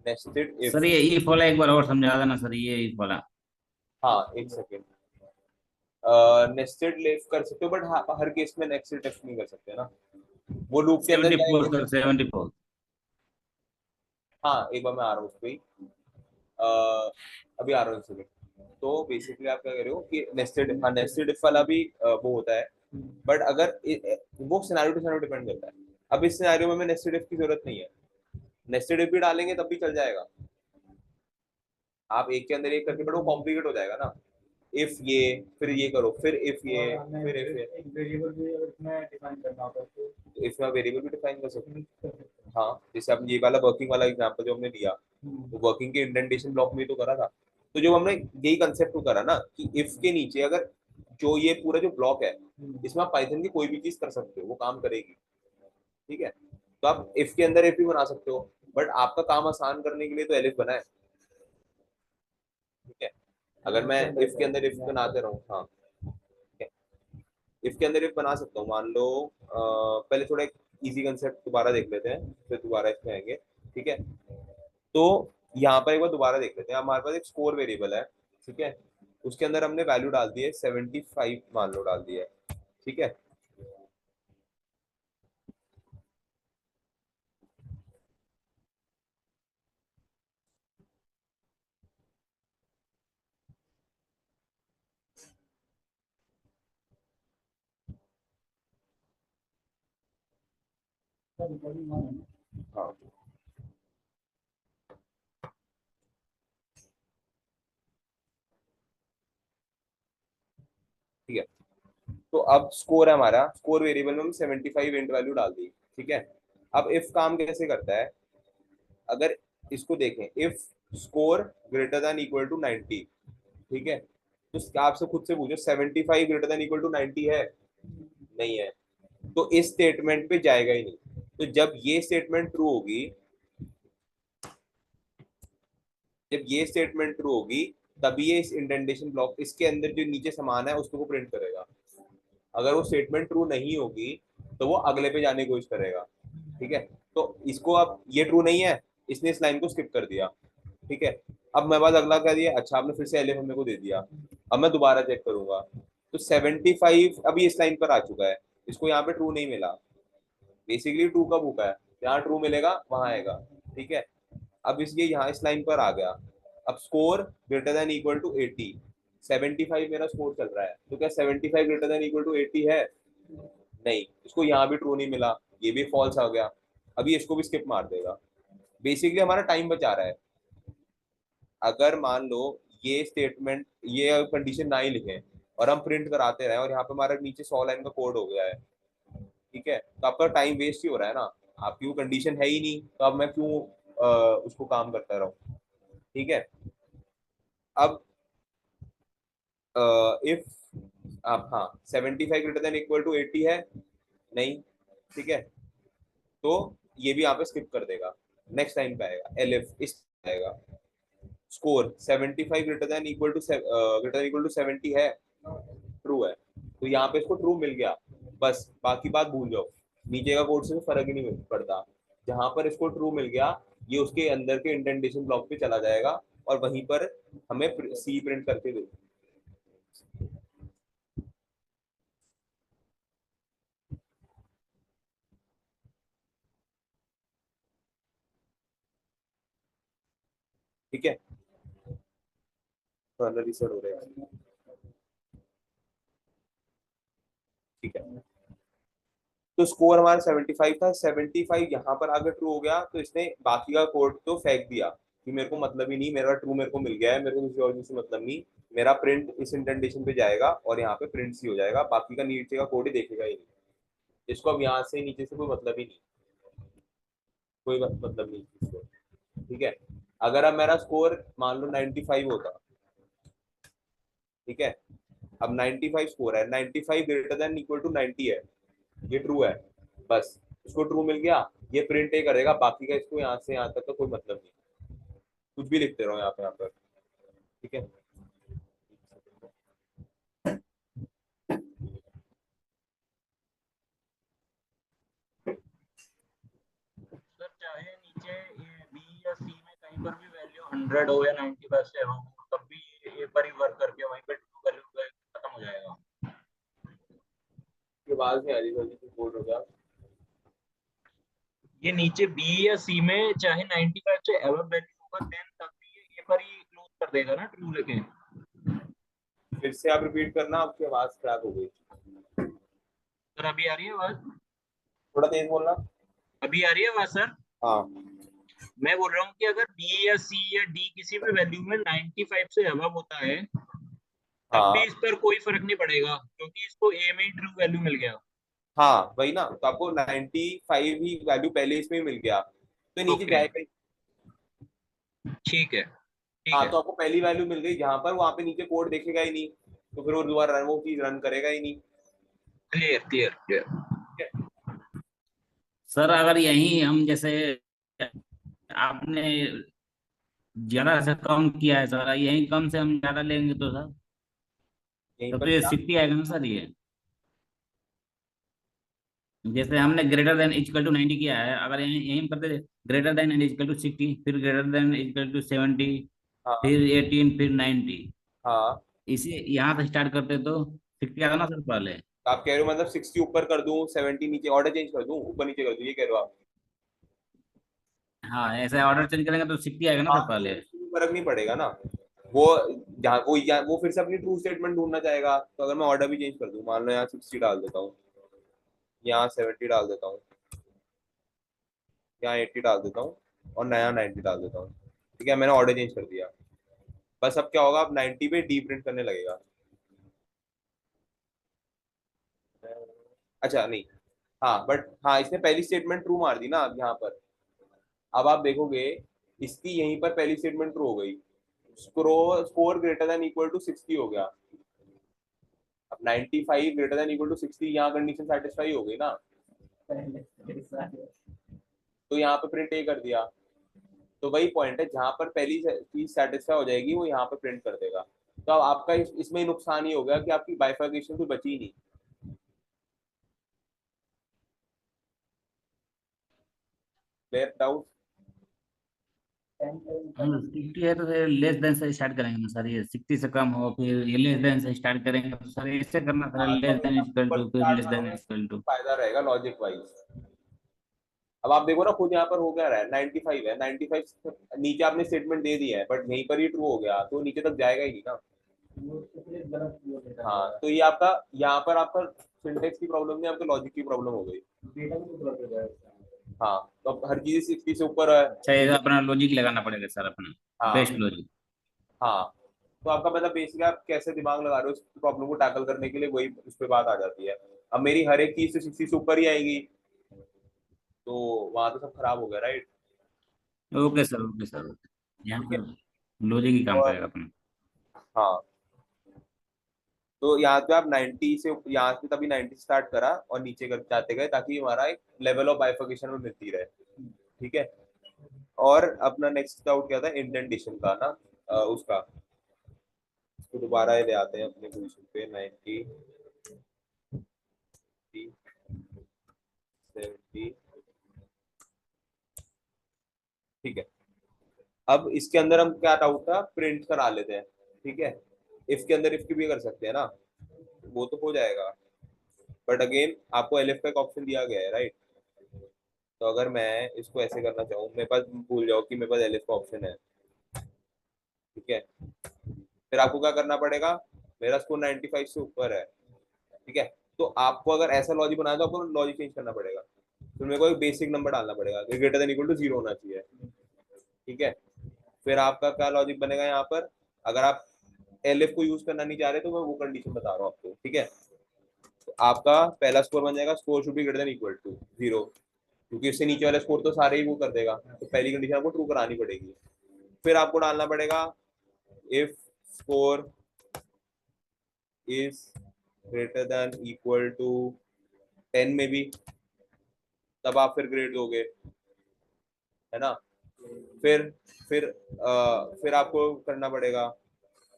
नेस्टेड इफ। सर ये इफ वाला एक बार और समझा देना सर, ये इफ वाला। हाँ एक सेकेंड, नेस्टेड इफ कर सकते हो, बट हाँ, हर केस में नेस्टेड इफ नहीं कर सकते ना, वो लूप के अंदर 74 जाएंगे। सर, 74। हाँ एक बार मैं आ रहा हूँ उस पे, अभी आ रहा हूँ इसमें। तो बेसिकली आप क्या कह रहे हो कि नेस्टेड, हाँ नेस्टेड इफ वाला भी वो होता है, बट अगर वो सिनेरियो टू सिनेरियो डिपेंड करता है। अब इस सिनेरियो में हमें नेस्टेड इफ की जरूरत नहीं है, नेस्टेड इफ भी डालेंगे तब भी चल जाएगा, आप एक के अंदर एक करके, बट वो कॉम्प्लिकेट हो जाएगा ना। इफ ये, फिर ये करो, फिर इफ ये, फिर इफ ये, एक वेरिएबल भी अगर मैं डिफाइन करना होता है तो इफ में वेरिएबल भी डिफाइन कर सकते हैं। हाँ, जैसे आपने ये वाला वर्किंग वाला एग्जांपल जो हमने दिया, तो वर्किंग के इंडेंटेशन ब्लॉक में तो करा था। तो जो हमने यही कंसेप्ट को करा ना कि इफ के नीचे अगर जो ये पूरा जो ब्लॉक है, इसमें आप पाइथन की कोई भी चीज कर सकते हो, वो काम करेगी। ठीक है, तो आप इफ के अंदर इफ भी बना सकते हो, बट आपका काम आसान करने के लिए तो एलिफ बना है। ठीक है, अगर मैं इफ के अंदर इफ बनाते रहूँ, हाँ ठीक है, इफ के अंदर इफ बना सकता हूँ। मान लो पहले थोड़ा इजी कंसेप्ट दोबारा देख लेते हैं, फिर दोबारा इसमें आएंगे। ठीक है, तो यहाँ पर एक बार दोबारा देख लेते हैं। हमारे पास एक स्कोर वेरिएबल है, ठीक है, उसके अंदर हमने वैल्यू डाल दी है 75 मान लो डाल दी है, ठीक है। हाँ ठीक है, तो अब स्कोर है हमारा, स्कोर वेरिएबल में हम 75 इंट वैल्यू डाल दी, ठीक है। अब इफ काम कैसे करता है, अगर इसको देखें, if score greater than equal to 90, ठीक है, तो आपसे खुद से पूछो 75 ग्रेटर देन इक्वल टू 90 है, नहीं है, तो इस स्टेटमेंट पे जाएगा ही नहीं। तो जब ये स्टेटमेंट ट्रू होगी, जब ये स्टेटमेंट ट्रू होगी, तभी ये इस इंडेंटेशन ब्लॉक इसके अंदर जो नीचे समान है उसको प्रिंट करेगा। अगर वो स्टेटमेंट ट्रू नहीं होगी तो वो अगले पे जाने की कोशिश करेगा, ठीक है। तो इसको अब ये ट्रू नहीं है, इसने इस लाइन को स्किप कर दिया, ठीक है। अब मेरे पास अगला क्या दिया, अच्छा आपने फिर से एलिफ मेरे को दे दिया, अब मैं दोबारा चेक करूंगा तो 75 अभी इस लाइन पर आ चुका है, इसको यहाँ पे ट्रू नहीं मिला, बेसिकली ट्रू कब होगा है, जहाँ ट्रू मिलेगा वहां आएगा, ठीक है। अब इसलिए यहाँ इस लाइन पर आ गया। अब score greater than equal to 80, 75 मेरा स्कोर चल रहा है, तो क्या 75 ग्रेटर देन इक्वल टू 80 है, नहीं, इसको यहाँ भी ट्रू नहीं मिला, ये भी फॉल्स आ गया, अभी इसको भी स्किप मार देगा, बेसिकली हमारा टाइम बचा रहा है। अगर मान लो ये स्टेटमेंट, ये कंडीशन ना ही लिखे और हम प्रिंट कराते रहे और यहाँ पे हमारा नीचे 100 लाइन का कोड हो गया है, ठीक है, तो आपका टाइम वेस्ट ही हो रहा है ना, आपकी वो कंडीशन है ही नहीं, तो अब मैं क्यों उसको काम करता रहूं, ठीक है। अब इफ आप, हाँ, 75 ग्रेटर देन इक्वल टू 80 है, नहीं, ठीक है, तो ये भी यहाँ पे स्किप कर देगा, नेक्स्ट टाइम पे आएगा एलिफ इस आएगा। Score 75 greater than equal to 70 है, ट्रू है, तो यहाँ पे इसको ट्रू मिल गया, बस बाकी बात भूल जाओ, नीचे का कोड से फर्क ही नहीं पड़ता, जहां पर इसको ट्रू मिल गया ये उसके अंदर के इंडेंटेशन ब्लॉक पे चला जाएगा और वहीं पर हमें सी प्रिंट करके दे, ठीक है। तो अंदर रिसेट हो रहा है, ठीक है। तो स्कोर हमारा 75 था, 75 यहाँ पर अगर ट्रू हो गया तो इसने बाकी का कोड तो फेंक दिया कि मेरे को मतलब ही नहीं, मेरा ट्रू मेरे को मिल गया है, मेरे को किसी और चीज से मतलब नहीं, मेरा प्रिंट इस इंडेंटेशन पे जाएगा और यहाँ पे प्रिंट सी हो जाएगा, बाकी का नीचे का कोड ही देखेगा ही नहीं, इसको अब यहाँ से नीचे से कोई मतलब ही नहीं, कोई मतलब नहीं इसको, ठीक है। अगर अब मेरा स्कोर मान लो 95 होता, ठीक है, अब 95 स्कोर है, 95 ग्रेटर देन इक्वल टू 90 है, ये ट्रू है, बस इसको ट्रू मिल गया, ये प्रिंट ही करेगा, बाकी का इसको यहाँ से यहाँ तक का कोई मतलब नहीं, कुछ भी लिखते रहो यहाँ पर, ठीक है। सर चाहे नीचे बी या सी में कहीं पर भी वैल्यू 100 हो या 95 से हो, तब भी ये पर ही वर्क करके वहीं पे ट्रू वैल्यू खत्म हो जाएगा। ये बात नहीं आ रही जल्दी से बोल होगा, ये नीचे बी या सी में चाहे 95 से एबव वैल्यू होगा, देन तब भी ये पर ही क्लोज कर देगा ना ट्रू लेके। फिर से आप रिपीट करना, आपकी आवाज खराब हो गई, सर अभी आ रही है आवाज? थोड़ा तेज बोलना। अभी आ रही है आवाज सर? हाँ मैं बोल रहा हूँ कि अगर बी या सी या डी किसी भी वैल्यू में 95 से अबव होता है, तब हाँ भी इस पर कोई फर्क नहीं पड़ेगा क्योंकि इसको ए में ही ट्रू वैल्यू मिल गया। हाँ वही ना, तो आपको 95 ही वैल्यू पहले इसमें ही मिल गया, तो नीचे ओके, जाएगा ही। ठीक है ठीक हाँ है। तो आपको पहली वैल्यू मिल गई जहां पर, वहां पे नीचे कोड देखेगा ही नहीं, तो फिर वो दोबारा वो चीज रन करेगा ही नहीं, क्लियर क्लियर क्लियर। ठीक है। सर अगर यही हम जैसे आपने ज्यादा से कम किया है सर, यही कम से हम ज्यादा लेंगे तो सर यहीं तब पर तो ये क्या, 60 आएगा ना सर ये? जैसे हमने ग्रेटर देन इक्वल टू 90 किया है, अगर यहीं यहीं करते greater than and equal to 60, फिर ग्रेटर देन इक्वल टू 70, हाँ फिर 18, फिर 90, हाँ। इसी यहाँ से स्टार्ट करते तो 60 आता ना सर पहले। तो आप कह रहे हो मतलब 60 ऊपर कर दूं, 70 नीचे, ऑर्डर चेंज कर दूं, ऊपर नीचे कर दूं, ये कह रहे हो आप? हाँ, ऐसे ऑर्डर चेंज करेंगे तो 60 आएगा ना हाँ सर तो पहले। कोई फर्क नहीं पड़ेगा ना। वो जहाँ वो फिर से अपनी ट्रू स्टेटमेंट ढूंढना चाहेगा। तो अगर मैं ऑर्डर भी चेंज कर दूं, मान लो यहाँ 60 डाल देता हूँ, यहाँ 70 डाल देता हूँ, यहाँ 80 डाल देता हूँ, और नया 90 डाल देता हूँ। ठीक है, मैंने ऑर्डर चेंज कर दिया। बस अब क्या होगा, अब 90 पे डी प्रिंट करने लगेगा। अच्छा नहीं, हाँ बट हाँ, इसने पहली स्टेटमेंट ट्रू मार दी ना अब यहाँ पर। अब आप देखोगे, इसकी यहीं पर पहली स्टेटमेंट ट्रू हो गई, score greater than equal to 60 हो गया। अब 95 ग्रेटर देन इक्वल टू 60, यहाँ कंडीशन सेटिस्फाई हो गई ना। तो यहाँ पे प्रिंट ए कर दिया। तो वही पॉइंट है, जहां पर पहली चीज सेटिस्फाई हो जाएगी वो यहाँ पे प्रिंट कर देगा। तो अब आपका इसमें नुकसान ही हो गया कि आपकी बाइफर्केशन तो बची ही नहीं। Clear doubt? हम 60 है तो फिर लेस देन से स्टार्ट करेंगे ना सर, ये 60 से कम हो फिर ये लेस देन से स्टार्ट करेंगे तो सर इससे करना सर, हाँ, तो लेस अगर देन आप इक्वल ऊपर टू से फिर स्टार्ट लेस देन करोगे इक्वल तो टू। फायदा रहेगा लॉजिक वाइज। अब आप देखो ना, खुद यहाँ पर हो क्या रहा है, 95 है, 95 नीचे आपने स्टेटमेंट दे दिया है, बट यहीं पर ही ट्रू हो गया, तो नीचे तक जाएगा ही नहीं ना। हाँ, तो ये आपका यहाँ पर आपका सिंटेक्स की प्रॉब्लम नहीं, आपका लॉजिक की प्रॉब्लम हो गई। हाँ, तो अब हर चीज 60 से ऊपर है। अच्छा, ये अपना लॉजिक लगाना पड़ेगा सर अपना, बेस्ट हाँ लॉजिक। हाँ। तो आपका मतलब बेसिकली आप कैसे दिमाग लगा रहे हो इस प्रॉब्लम को टैकल करने के लिए, वही उस पर बात आ जाती है। अब मेरी हर एक चीज तो 60 से ऊपर ही आएगी, तो वहां तो सब खराब हो गया, right? Okay sir, okay sir, okay, यहाँ ठीक है। पर लॉजिक ही काम और करेगा अपना। हाँ, तो यहाँ पे आप 90 से, यहाँ से तभी 90 से स्टार्ट करा और नीचे कर जाते गए, ताकि हमारा एक लेवल ऑफ बाइफर्केशन में मिलती रहे। ठीक है। और अपना नेक्स्ट डाउट क्या था, इंडेंटेशन का ना, उसका, उसको दोबारा ले आते हैं अपने पोजीशन पे। 90, 70। ठीक है। अब इसके अंदर हम क्या डाउट था, प्रिंट करा लेते हैं। ठीक है, इफ के अंदर इफ की भी कर सकते हैं ना, वो तो हो जाएगा। बट अगेन आपको एलिफ का एक ऑप्शन दिया गया है, राइट? तो अगर मैं इसको ऐसे करना चाहूँ, मेरे पास, भूल जाओ कि मेरे पास एलिफ का ऑप्शन है। ठीक है, फिर आपको क्या करना पड़ेगा, मेरा स्कोर 95 से ऊपर है। ठीक है, तो आपको अगर ऐसा लॉजिक बनाना है तो आपको लॉजिक चेंज करना पड़ेगा। तो मेरे को एक बेसिक नंबर डालना पड़ेगा, ग्रेटर देन इक्वल टू 0 होना चाहिए। ठीक है, फिर आपका क्या लॉजिक बनेगा यहाँ पर, अगर आप एलिफ को यूज करना नहीं चाह रहे तो मैं वो कंडीशन बता रहा हूँ आपको। ठीक है, तो आपका पहला स्कोर बन जाएगा, score should be greater than equal to 0, क्योंकि उससे नीचे वाले स्कोर तो सारे ही वो कर देगा, तो पहली कंडीशन आपको ट्रू करानी पड़ेगी। फिर आपको डालना पड़ेगा if score is greater than equal to 10 में भी, तब आप फिर ग्रेड दोगे, है ना? फिर फिर फिर आपको करना पड़ेगा,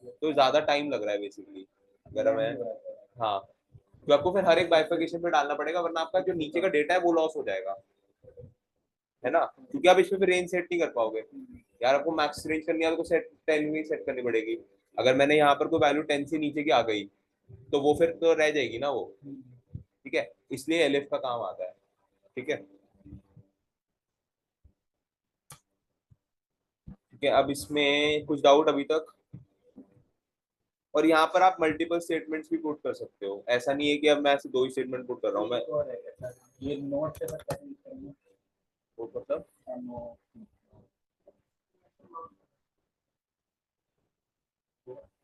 तो ज्यादा टाइम लग रहा है बेसिकली अगर मैं, हाँ, तो आपको फिर हर एक बाइफर्केशन पे डालना पड़ेगा, वरना आपका जो नीचे का डेटा है वो लॉस हो जाएगा, है ना? क्योंकि आप इसमें फिर रेंज सेट नहीं कर पाओगे। यार आपको मैक्स रेंज करनी है तो सेट 10 में सेट करनी पड़ेगी। अगर मैंने यहाँ पर कोई वैल्यू 10 से नीचे की आ गई तो वो फिर तो रह जाएगी ना वो। ठीक है, इसलिए एलिफ का काम आता है। ठीक है। ठीक है, अब इसमें कुछ डाउट अभी तक? और यहाँ पर आप मल्टीपल स्टेटमेंट्स भी पुट कर सकते हो, ऐसा नहीं है कि अब मैं ऐसे 2 ही स्टेटमेंट पुट कर रहा हूँ मैं। ये नोट से करना वो मतलब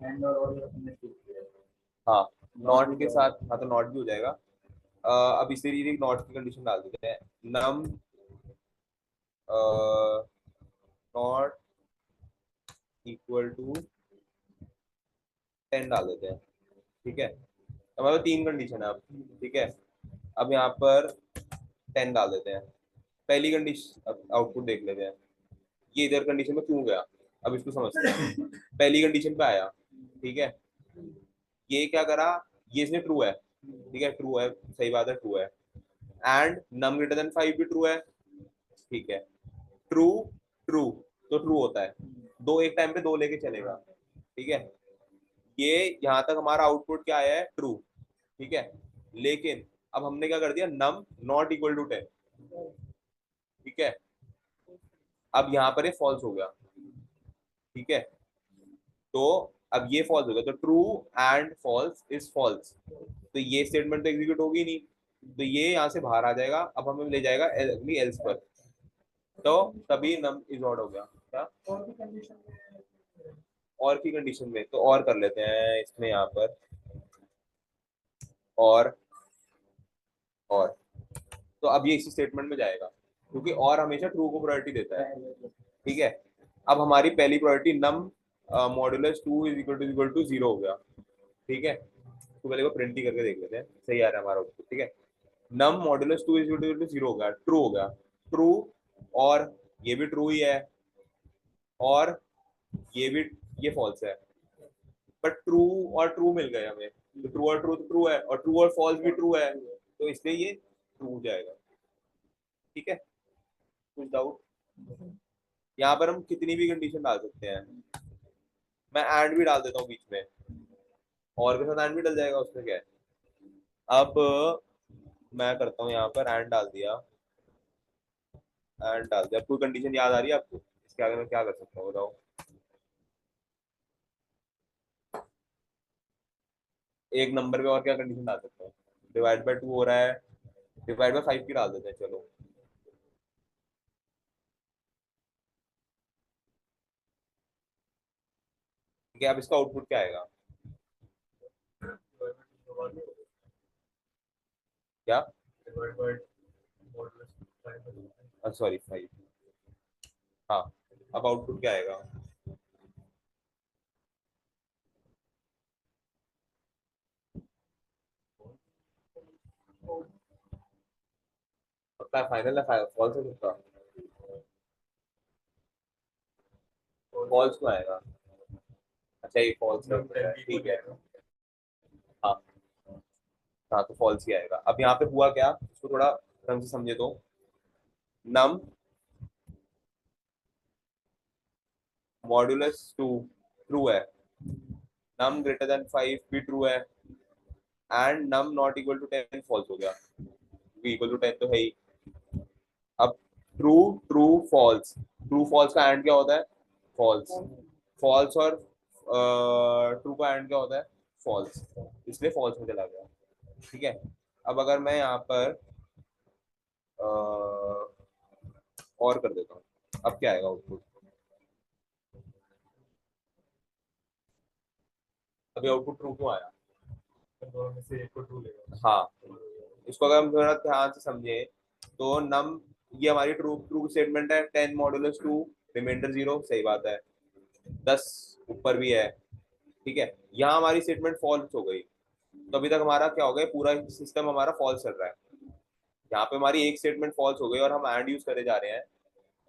एंड और हमने सीख लिया। हाँ, नॉट के साथ, हाँ तो नॉट भी हो जाएगा। अब इसी लिए नॉट की कंडीशन डाल देते हैं, नम नॉट इक्वल टू 10 डाल देते हैं। ठीक है, हमारे पास 3 कंडीशन है अब। ठीक है, अब यहाँ पर 10 डाल देते हैं। पहली कंडीशन, अब आउटपुट देख लेते हैं, ये इधर कंडीशन में क्यों गया, अब इसको समझते हैं। पहली कंडीशन पे आया, ठीक है, ये क्या करा, ये इसने ट्रू है। ठीक है, ट्रू है, सही बात है, ट्रू है। एंड नम ग्रेटर देन 5 भी ट्रू है, ठीक है। ट्रू ट्रू तो ट्रू होता है, दो एक टाइम पे दो लेके चलेगा, ठीक है। ये यहाँ तक हमारा आउटपुट क्या आया है, ट्रू, ठीक है। लेकिन अब हमने क्या कर दिया, नम नॉट इक्वल टू 10, ठीक है। अब यहाँ पर ये फॉल्स हो गया, ठीक है। तो अब ये फॉल्स हो गया, तो true and false is false, तो ये स्टेटमेंट तो एग्जीक्यूट होगी नहीं, तो ये यहाँ से बाहर आ जाएगा। अब हमें ले जाएगा अगली एल्स पर, तो तभी नम इज ऑड हो गया। क्या और की कंडीशन में, तो और कर लेते हैं इसमें यहाँ पर, और तो अब ये इसी स्टेटमेंट में जाएगा, क्योंकि और हमेशा ट्रू को प्रायोरिटी देता है, ठीक है। अब हमारी पहली priority num modulus 2 is equal to 0 हो गया, ठीक है। तो पहले को प्रिंट ही करके देख लेते हैं, सही आ रहा है हमारा आउटपुट, ठीक है। नम मॉड्यूलस 2 इज इक्वल टू 0 हो गया, ट्रू हो गया, ट्रू, और ये भी ट्रू ही है, और ये भी, ये फॉल्स है, बट ट्रू और ट्रू मिल गए हमें, तो ट्रू और ट्रू तो ट्रू है, और ट्रू और फॉल्स भी ट्रू है, तो इसलिए ये ट्रू हो जाएगा, ठीक है। कुछ डाउट? यहाँ पर हम कितनी भी कंडीशन डाल सकते हैं, मैं एंड भी डाल देता हूँ बीच में, और के साथ एंड भी डल जाएगा, उसमें क्या है। अब मैं करता हूँ यहाँ पर एंड डाल दिया, एंड डाल दिया। कोई कंडीशन याद आ रही है आपको, इसके आगे मैं क्या कर सकता हूँ बताओ। एक नंबर पे और क्या कंडीशन डाल सकते हैं, डिवाइड बाय 2 हो रहा है, डिवाइड बाय 5 की डाल देते हैं, चलो। ठीक है, अब इसका आउटपुट क्या आएगा, क्या, सॉरी 5, हाँ। अब आउटपुट क्या आएगा, पक्का फाइनल है, फॉल्स है उसका, फॉल्स क्यों आएगा, अच्छा ये फॉल्स है, ठीक है, हाँ। हाँ तो फॉल्स ही आएगा। अब यहाँ पे हुआ क्या, इसको थोड़ा ढंग से समझे तो, नम मॉड्यूलस 2 ट्रू है, नम ग्रेटर देन 5 भी ट्रू है, and num not equal to 10 false हो गया, इक्वल टू 10 तो है ही। अब true true false, true false का एंड क्या होता है, फॉल्स, फॉल्स और ट्रू का एंड क्या होता है, फॉल्स, इसलिए फॉल्स में चला गया, ठीक है। अब अगर मैं यहाँ पर और कर देता हूँ, अब क्या आएगा आउटपुट, अभी आउटपुट ट्रू क्यों आया, हाँ। इसको अगर हम थोड़ा ध्यान से समझे तो नम, ये हमारी ट्रू ट्रू स्टेटमेंट है, 10 मॉड्यूलस 2 रिमाइंडर 0, सही बात है, 10 ऊपर भी है, ठीक है। यहाँ हमारी स्टेटमेंट फॉल्स हो गई, तो अभी तक हमारा क्या हो गया, पूरा सिस्टम हमारा फॉल्स चल रहा है। यहाँ पे हमारी एक स्टेटमेंट फॉल्स हो गई और हम एंड यूज करे जा रहे हैं,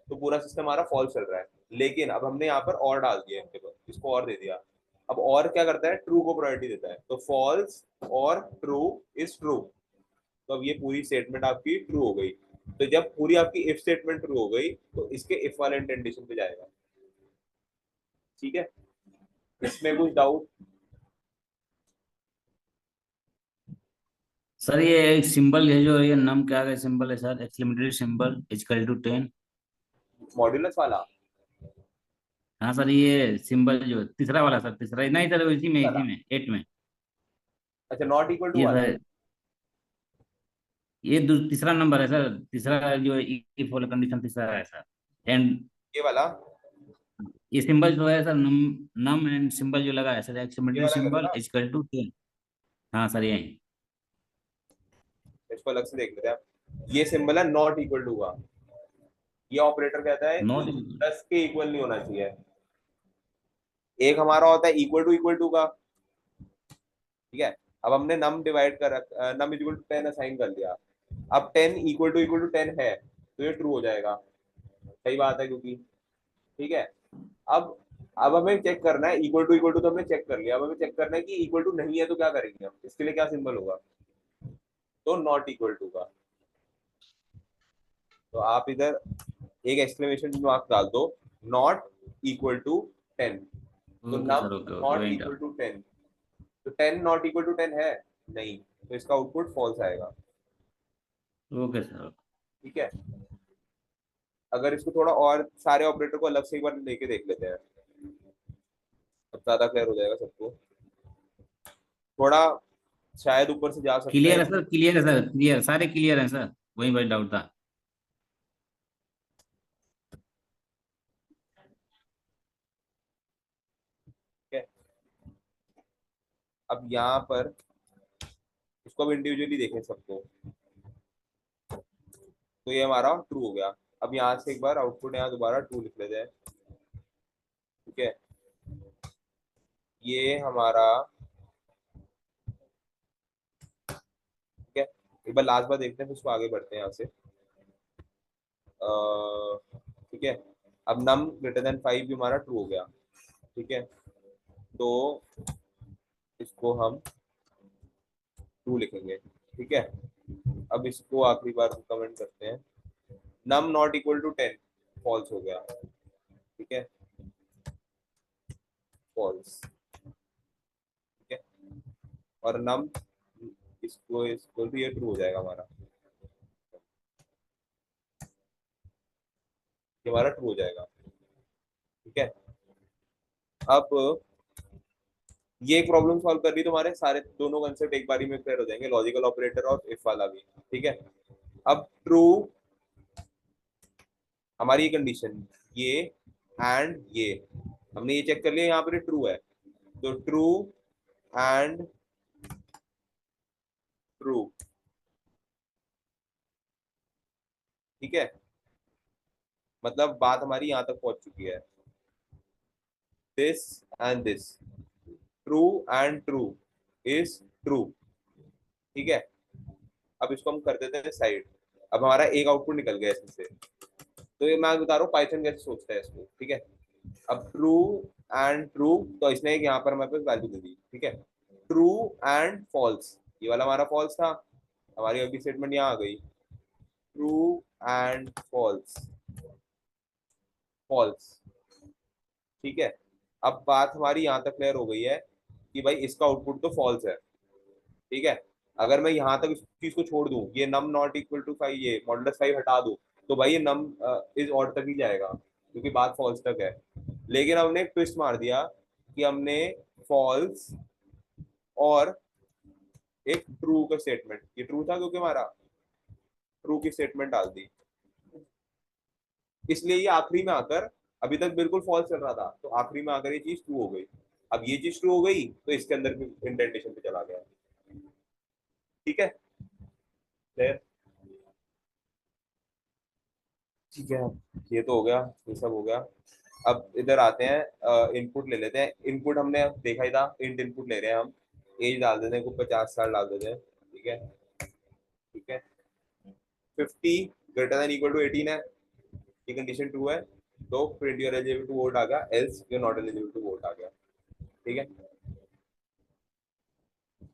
तो पूरा सिस्टम हमारा फॉल्स चल रहा है। लेकिन अब हमने यहाँ पर और डाल दिया, इसको और दे दिया। अब और क्या करता है, ट्रू को प्रायोरिटी देता है, तो फॉल्स और ट्रू इज ट्रू, तो अब ये पूरी स्टेटमेंट आपकी ट्रू हो गई। तो जब पूरी आपकी इफ स्टेटमेंट ट्रू हो गई तो इसके इफ वाले इंटेंडेशन पे जाएगा, ठीक है। इसमें कुछ डाउट? सर ये एक सिंबल है जो ये नम के आगे सिंबल है sir, exclamatory symbol equal to 10। Modulus वाला, हाँ सर ये सिंबल जो तीसरा वाला सर, तीसरा नहीं सर, इसी में 8 में। अच्छा नॉट इक्वल टू ये वाला, सर ये तीसरा नंबर है सर, तीसरा जो इफ वाला कंडीशन तीसरा है सर। एंड ये वाला, ये सिंबल जो है sir, num num and symbol जो लगा है सर, ये एक्सक्लेमेटरी वाला कर सिंबल ना, इक्वल टू 10। हाँ सर यही। इसको अलग से देख लेते हैं। ये सिंबल है नॉट इक्वल टू का, ये ऑपरेटर कहता है नॉट कि 10 के इक्वल नहीं होना चाहिए। एक हमारा होता है इक्वल टू का, ठीक है। अब हमने नम डिवाइड कर नम इक्वल टू 10 असाइन कर दिया, अब 10 इक्वल टू 10 है, तो ये ट्रू हो जाएगा, सही बात है, क्योंकि ठीक है। अब अब हमें चेक करना है, इक्वल टू तो हमने चेक कर लिया, अब हमें चेक करना है कि इक्वल टू नहीं है तो क्या करेंगे हम, इसके लिए क्या सिंबल होगा, तो नॉट इक्वल टू का, तो आप इधर एक एक्सक्लेमेशन मार्क डाल दो, नॉट इक्वल टू 10। तो okay num sir, okay not okay equal to 10, तो 10 नॉट इक्वल टू 10 है नहीं, तो इसका आउटपुट फॉल्स आएगा। Okay sir. ठीक है, अगर इसको थोड़ा और सारे ऑपरेटर को अलग से एक बार लेके देख लेते हैं, तब ज्यादा क्लियर हो जाएगा सबको। थोड़ा शायद ऊपर से जा सकते क्लियर हैं। है सर, क्लियर है सर, क्लियर, सारे क्लियर हैं सर, वही बस डाउट था। ठीक है, अब यहाँ पर इसको अब इंडिविजुअली देखें सबको, तो ये हमारा ट्रू हो गया। अब यहाँ से एक बार आउटपुट यहाँ दोबारा ट्रू लिख लेते हैं। ठीक है, ये हमारा, ठीक है, एक बार लास्ट बार देखते हैं फिर उसको आगे बढ़ते हैं यहाँ से। ठीक है, अब नम ग्रेटर देन 5 भी हमारा ट्रू हो गया। ठीक है, तो इसको हम ट्रू लिखेंगे। ठीक है, अब इसको आखिरी बार कमेंट करते हैं, नम नॉट इक्वल टू 10 फॉल्स हो गया। ठीक है, फॉल्स। ठीक है, और नम इसको भी ये ट्रू हो जाएगा हमारा, ये हमारा ट्रू हो जाएगा। ठीक है, अब ये एक प्रॉब्लम सॉल्व कर ली तो हमारे सारे दोनों कंसेप्ट एक बारी में क्लियर हो जाएंगे, लॉजिकल ऑपरेटर और इफ वाला भी। ठीक है, अब ट्रू हमारी कंडीशन ये एंड ये, हमने ये चेक कर लिया यहाँ पर ट्रू है, तो ट्रू एंड ट्रू। ठीक है, मतलब बात हमारी यहाँ तक पहुंच चुकी है, this and this, true and true is true. ठीक है, अब इसको हम कर देते हैं साइड। अब हमारा एक आउटपुट निकल गया इसमें से, तो ये मैं बता रहा हूँ पाइथन कैसे सोचता है इसको। ठीक है, अब ट्रू एंड ट्रू, तो इसने एक यहाँ पर हमारे पास वैल्यू दे दी। ठीक है, ट्रू एंड फॉल्स, ये वाला हमारा फॉल्स था, हमारी अगली स्टेटमेंट यहाँ आ गई, ट्रू एंड फॉल्स, फॉल्स। ठीक है, अब बात हमारी यहाँ तक क्लियर हो गई है कि भाई इसका आउटपुट तो फॉल्स है। ठीक है, अगर मैं यहाँ तक इस चीज को छोड़ दूं, ये नम नॉट इक्वल टू 5, ये मॉडुलस 5 हटा दूं, तो भाई ये नम इज ऑड तक ही जाएगा, क्योंकि बात फॉल्स तक है। लेकिन हमने एक ट्विस्ट मार दिया कि हमने फॉल्स और एक ट्रू का स्टेटमेंट, ये ट्रू था क्योंकि हमारा ट्रू की स्टेटमेंट डाल दी, इसलिए ये आखिरी में आकर, अभी तक बिल्कुल फॉल्स चल रहा था, तो आखिरी में आकर ये चीज ट्रू हो गई। अब ये चीज ट्रू हो गई तो इसके अंदर भी इंडेंटेशन पे चला गया। ठीक है, क्लियर? ठीक है, ये तो हो गया, ये सब हो गया। अब इधर आते हैं, इनपुट ले लेते हैं। इनपुट हमने देखा ही था, इंट इनपुट ले रहे हैं हम, एज डाल देते हैं, को 50 साल डाल देते हैं। ठीक है, ठीक है, 50 ग्रेटर देन इक्वल टू 18 है, ये कंडीशन ट्रू है, तो print your eligible to vote आ गया, else you not eligible to vote आ गया। ठीक है,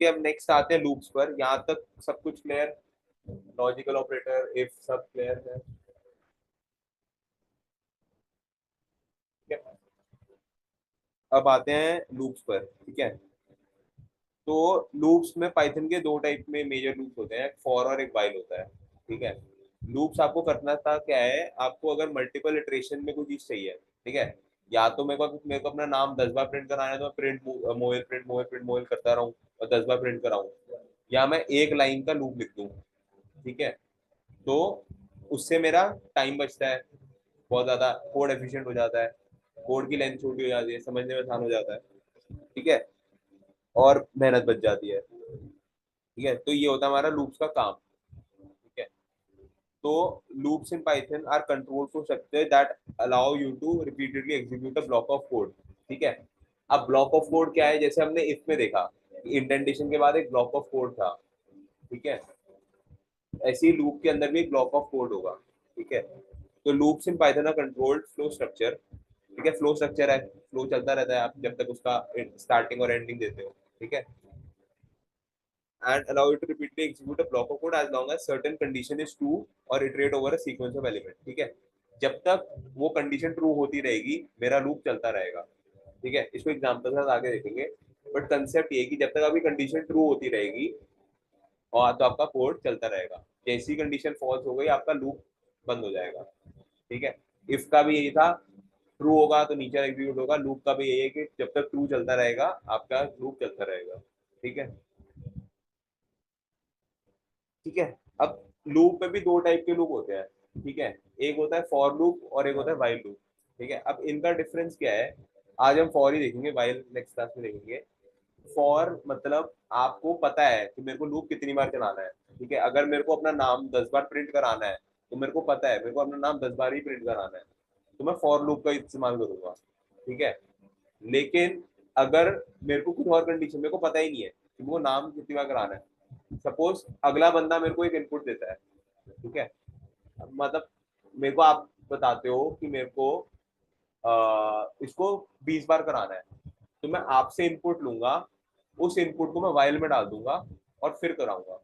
अब नेक्स्ट आते हैं लूप्स पर। यहाँ तक सब कुछ क्लियर, लॉजिकल ऑपरेटर इफ सब क्लियर है। ठीक है, अब आते हैं लूप्स पर। ठीक है, तो लूप्स में पाइथन के दो टाइप में मेजर लूप्स होते हैं, फॉर और एक वाइल होता है। ठीक है, लूप्स आपको करना था क्या है, आपको अगर मल्टीपल इटरेशन में कोई चीज चाहिए, ठीक है, या तो मेरे को अपना नाम 10 बार प्रिंट कराना है, तो मैं print mobile print mobile print mobile करता रहूं और 10 बार प्रिंट कराऊं, या मैं एक लाइन का लूप लिख दूं। ठीक है, तो उससे मेरा टाइम बचता है, बहुत ज्यादा कोड एफिशिएंट हो जाता है, कोड की लेंथ छोटी हो जाती है, समझने में आसान हो जाता है। ठीक है, और मेहनत बच जाती है। ठीक है, तो ये होता है हमारा लूप्स का काम। ठीक है, तो loops in Python are control flow structure that allow you to repeatedly execute a block of code. ठीक है, अब ब्लॉक ऑफ कोड क्या है, जैसे हमने इफ में देखा इंडेंटेशन के बाद एक ब्लॉक ऑफ कोड था। ठीक है, ऐसे ही लूप के अंदर भी एक ब्लॉक ऑफ कोड होगा। ठीक है, तो loops in Python are controlled flow structure. ठीक है, फ्लो स्ट्रक्चर है, फ्लो चलता रहता है, आप जब तक उसका स्टार्टिंग और एंडिंग देते हो। ठीक है, and allow you to repeatedly execute a block of code as long as certain condition is true और iterate over a sequence of element, ठीक है। जब तक वो कंडीशन ट्रू होती रहेगी मेरा लूप चलता रहेगा, ठीक है। इसको एग्जांपल के साथ आगे देखेंगे, बट कंसेप्ट ये है कि जब तक अभी कंडीशन ट्रू होती रहेगी और तो आपका कोड चलता रहेगा, जैसी कंडीशन फॉल्स हो गई आपका लूप बंद हो जाएगा, ठीक है। इफ का भी यही था, ट्रू होगा तो नीचे एग्जीक्यूट होगा, लूप का भी यही है कि जब तक ट्रू चलता रहेगा आपका लूप चलता रहेगा, ठीक है। ठीक है, अब लूप में भी दो टाइप के लूप होते हैं, ठीक है। एक होता है फॉर लूप और एक होता है व्हाइल लूप, ठीक है। अब इनका डिफरेंस क्या है, आज हम फॉर ही देखेंगे, व्हाइल नेक्स्ट क्लास में देखेंगे। फॉर मतलब आपको पता है कि मेरे को लूप कितनी बार चलाना है, ठीक है। अगर मेरे को अपना नाम 10 बार प्रिंट कराना है तो मेरे को पता है मेरे को अपना नाम 10 बार ही प्रिंट कराना है, तो मैं फॉर लूप का इस्तेमाल करूंगा, ठीक है। लेकिन अगर मेरे को कुछ और कंडीशन मेरे को पता ही नहीं है कि वो नाम कितनी बार कराना है, सपोज अगला बंदा मेरे को एक इनपुट देता है, ठीक है। मतलब मेरे को आप बताते हो कि मेरे को इसको 20 बार कराना है, तो मैं आपसे इनपुट लूंगा, उस इनपुट को मैं वाइल में डाल दूंगा और फिर कराऊंगा,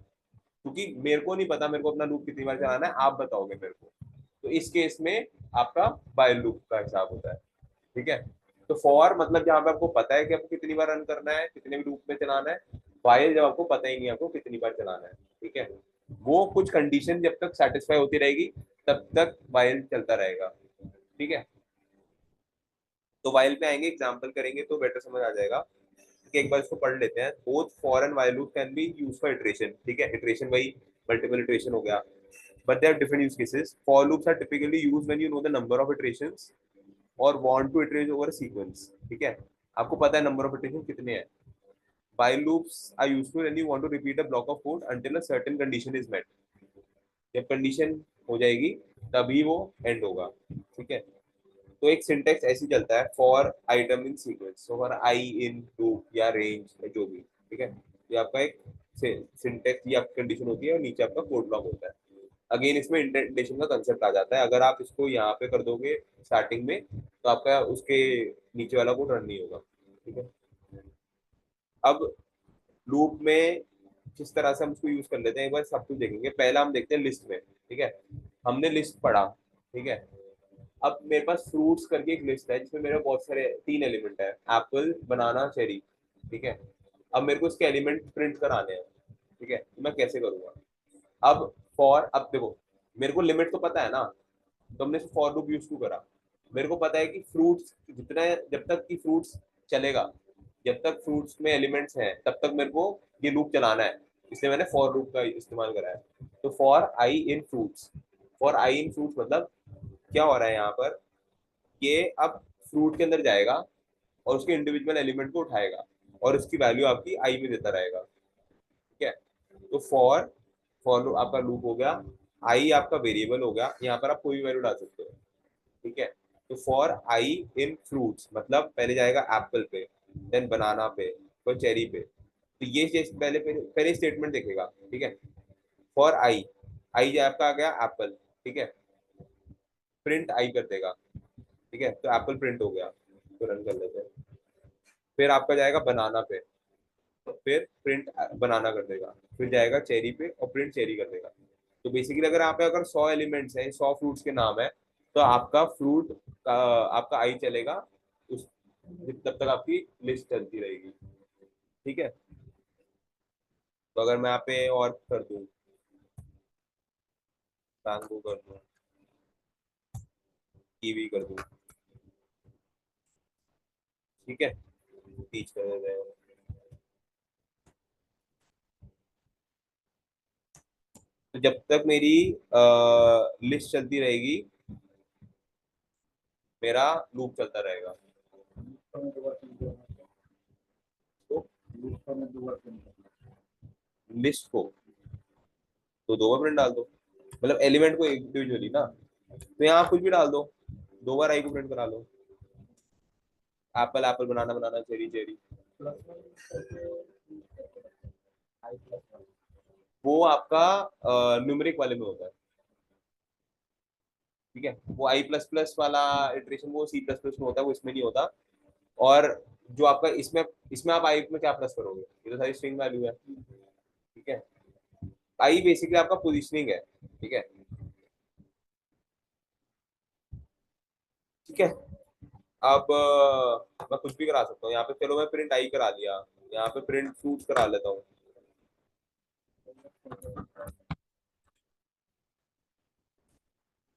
क्योंकि मेरे को नहीं पता मेरे को अपना लूप कितनी बार चलाना है, आप बताओगे मेरे को। तो इस केस में आपका वाइल लूप का हिसाब होता है, ठीक है। तो फॉर मतलब जहां पे आपको पता है कि आपको कितनी बार रन करना है, कितने भी लूप में चलाना है। वाइल जब आपको पता ही नहीं है आपको कितनी बार चलाना है, ठीक है। वो कुछ कंडीशन जब तक सेटिस्फाई होती रहेगी तब तक वाइल चलता रहेगा, ठीक है। तो वाइल पे आएंगे, एग्जांपल करेंगे तो बेटर समझ आ जाएगा कि एक बार इसको पढ़ लेते हैं। Both for and while loop can be used for iteration, ठीक है। इटरेशन वही मल्टीपल इटरेशन हो गया, but they have different use cases. For loops are typically used when you know the number of iterations or want to iterate over a sequence, ठीक है। आपको पता है नंबर ऑफ इटरेशन कितने हैं। While loops are useful when you want to repeat a block of code until a certain condition is met. जब condition हो जाएगी तभी वो एंड होगा, ठीक है। तो एक सिंटेक्स ऐसी चलता है, for item in sequence, for I in loop या रेंज या जो भी, ठीक है। ये आपका एक सिंटेक्स या कंडीशन होती है और नीचे आपका कोड ब्लॉक होता है। अगेन इसमें इंडेंटेशन का कंसेप्ट आ जाता है, अगर आप इसको यहाँ पे कर दोगे स्टार्टिंग में तो आपका उसके नीचे वाला कोड रन नहीं होगा, ठीक है। अब लूप में किस तरह से हम इसको यूज कर लेते हैं एक बार सब कुछ देखेंगे। पहला हम देखते हैं लिस्ट में, ठीक है। हमने लिस्ट पढ़ा, ठीक है। अब मेरे पास फ्रूट्स करके एक लिस्ट है जिसमें मेरे बहुत सारे 3 एलिमेंट है, एप्पल बनाना चेरी, ठीक है। अब मेरे को इसके एलिमेंट प्रिंट कराने हैं, ठीक है। तो मैं कैसे करूंगा, अब फॉर, अब देखो मेरे को लिमिट तो पता है ना, तो हमने फॉर लूप यूज क्यों करा। मेरे को पता है कि फ्रूट्स जितना, जब तक कि फ्रूट्स चलेगा, जब तक फ्रूट्स में एलिमेंट्स हैं तब तक मेरे को ये लूप चलाना है, इसलिए मैंने फॉर लूप का इस्तेमाल करा है। तो for I in fruits, for I in fruits मतलब क्या हो रहा है यहाँ पर, ये अब फ्रूट के अंदर जाएगा और उसके इंडिविजुअल एलिमेंट को उठाएगा और उसकी वैल्यू आपकी आई में देता रहेगा, ठीक है। तो फॉर फॉर आपका लूप हो गया, आई आपका वेरिएबल हो गया, यहाँ पर आप कोई भी वैल्यू डाल सकते हो, ठीक है। तो फॉर आई इन फ्रूट्स मतलब पहले जाएगा एप्पल पे, देन बनाना पे, फिर चेरी पे। तो ये पहले पहले स्टेटमेंट देखेगा, ठीक है। फॉर आई, आई आपका आ गया एप्पल, ठीक है। प्रिंट आई कर देगा, ठीक है। तो एप्पल प्रिंट हो गया, तो रन कर लेते हैं। फिर आपका जाएगा बनाना पे, फिर प्रिंट बनाना कर देगा, फिर जाएगा चेरी पे और प्रिंट चेरी कर देगा। तो बेसिकली अगर यहाँ पे अगर 100 एलिमेंट्स हैं, 100 फ्रूट्स के नाम है, तो आपका फ्रूट आपका आई चलेगा उस तब तक आपकी लिस्ट चलती रहेगी, ठीक है। तो अगर मैं यहाँ पे और कर दूं, मैंगो कर दूं, कीवी कर दूं, ठीक है, पीच कर देते हैं। तो जब तक मेरी लिस्ट चलती रहेगी मेरा लूप चलता रहेगा। तो लिस्ट को तो 2 बार प्रिंट डाल दो, मतलब एलिमेंट को इंडिविजुअली ना, तो यहाँ कुछ भी डाल दो, 2 बार आई को प्रिंट करा लो, एप्पल एप्पल, बनाना बनाना, चेरी चेरी। वो आपका न्यूमेरिक वाले में होता है, ठीक है। वो आई प्लस प्लस वाला इटरेशन वो सी प्लस प्लस में होता है, वो इसमें नहीं होता। और जो आपका इसमें इसमें आप आई में क्या प्लस करोगे, ये तो सारी स्ट्रिंग वैल्यू है, ठीक है। आई बेसिकली आपका पोजिशनिंग है, ठीक है। ठीक है। अब मैं कुछ भी करा सकता हूँ यहाँ पे, चलो मैं प्रिंट आई करा लिया, यहाँ पे प्रिंट फ्रूट्स करा लेता हूँ।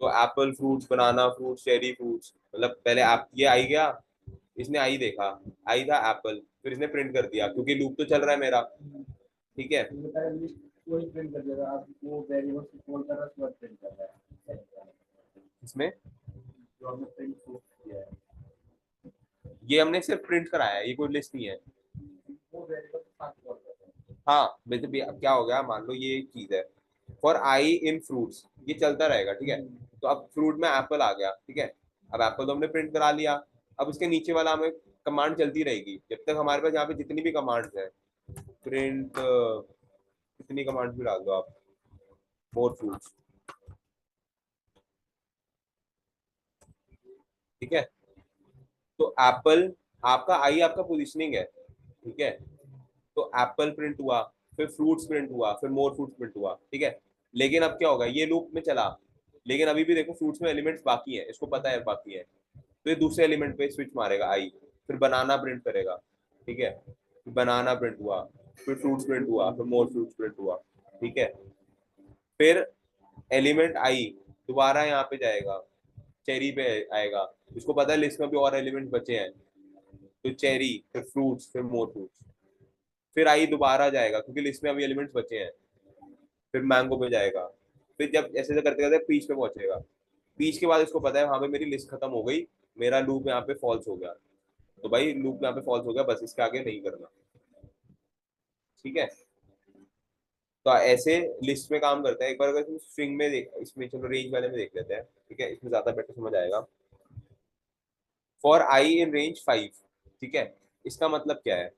तो एप्पल फ्रूट्स, बनाना फ्रूट्स, चेरी फ्रूट्स, मतलब पहले आप ये आई गया, इसने आई देखा, आई था एप्पल, फिर इसने प्रिंट कर दिया क्योंकि लूप तो चल रहा है मेरा। ठीक है, ये बताया लिस्ट वही प्रिंट कर देगा, आप वो वेरिएबल को कॉल कर रहा है, उसके बाद प्रिंट कर रहा है इसमें जो हमने प्रिंट किया है, ये हमने सिर्फ प्रिंट कराया है, ये कोई लिस्ट नहीं है। वो वेरिएबल के साथ कॉल कर रहा है। हाँ वैसे भी अब क्या हो गया, मान लो ये एक चीज है फॉर आई इन फ्रूट्स, ये चलता रहेगा। ठीक है, तो अब फ्रूट में एप्पल आ गया। ठीक है, अब एप्पल तो हमने प्रिंट करा लिया, अब उसके नीचे वाला हमें कमांड चलती रहेगी जब तक हमारे पास यहाँ पे जितनी भी कमांड्स है, प्रिंट कितनी कमांड्स भी डाल दो आप, मोर फ्रूट्स। ठीक है, तो एप्पल आपका आई आपका पोजिशनिंग है। ठीक है, तो एप्पल प्रिंट हुआ, फिर फ्रूट्स प्रिंट हुआ, फिर मोर फ्रूट्स प्रिंट हुआ। ठीक है, लेकिन अब क्या होगा, ये लूप में चला, लेकिन अभी भी देखो फ्रूट्स में एलिमेंट्स बाकी है, इसको पता है बाकी है, तो ये दूसरे एलिमेंट पे स्विच मारेगा आई, फिर बनाना प्रिंट करेगा। ठीक है, बनाना प्रिंट हुआ, फिर फ्रूट्स प्रिंट हुआ, फिर मोर फ्रूट्स प्रिंट हुआ। ठीक है, फिर एलिमेंट आई दोबारा यहाँ पे जाएगा, चेरी पे आएगा, इसको पता है लिस्ट में भी और एलिमेंट बचे हैं, तो चेरी, फिर फ्रूट्स, फिर मोर फ्रूट्स, फिर आई दोबारा जाएगा क्योंकि लिस्ट में अभी एलिमेंट्स बचे हैं, फिर मैंगो पे जाएगा, फिर जब ऐसे ऐसे करते करते पीच पे पहुंचेगा। पीच के बाद इसको पता है हाँ भाई मेरी लिस्ट खत्म हो गई, मेरा लूप यहाँ पे फॉल्स हो गया, तो भाई लूप यहाँ पे फॉल्स हो गया, बस इसके आगे नहीं करना। ठीक है, तो ऐसे लिस्ट में काम करता है। एक बार अगर तुम स्ट्रिंग में देख, इसमें चलो रेंज वाले में देख लेते हैं। ठीक है, इसमें ज्यादा बेटर समझ आएगा। For I in range 5। ठीक है, इसका मतलब क्या है,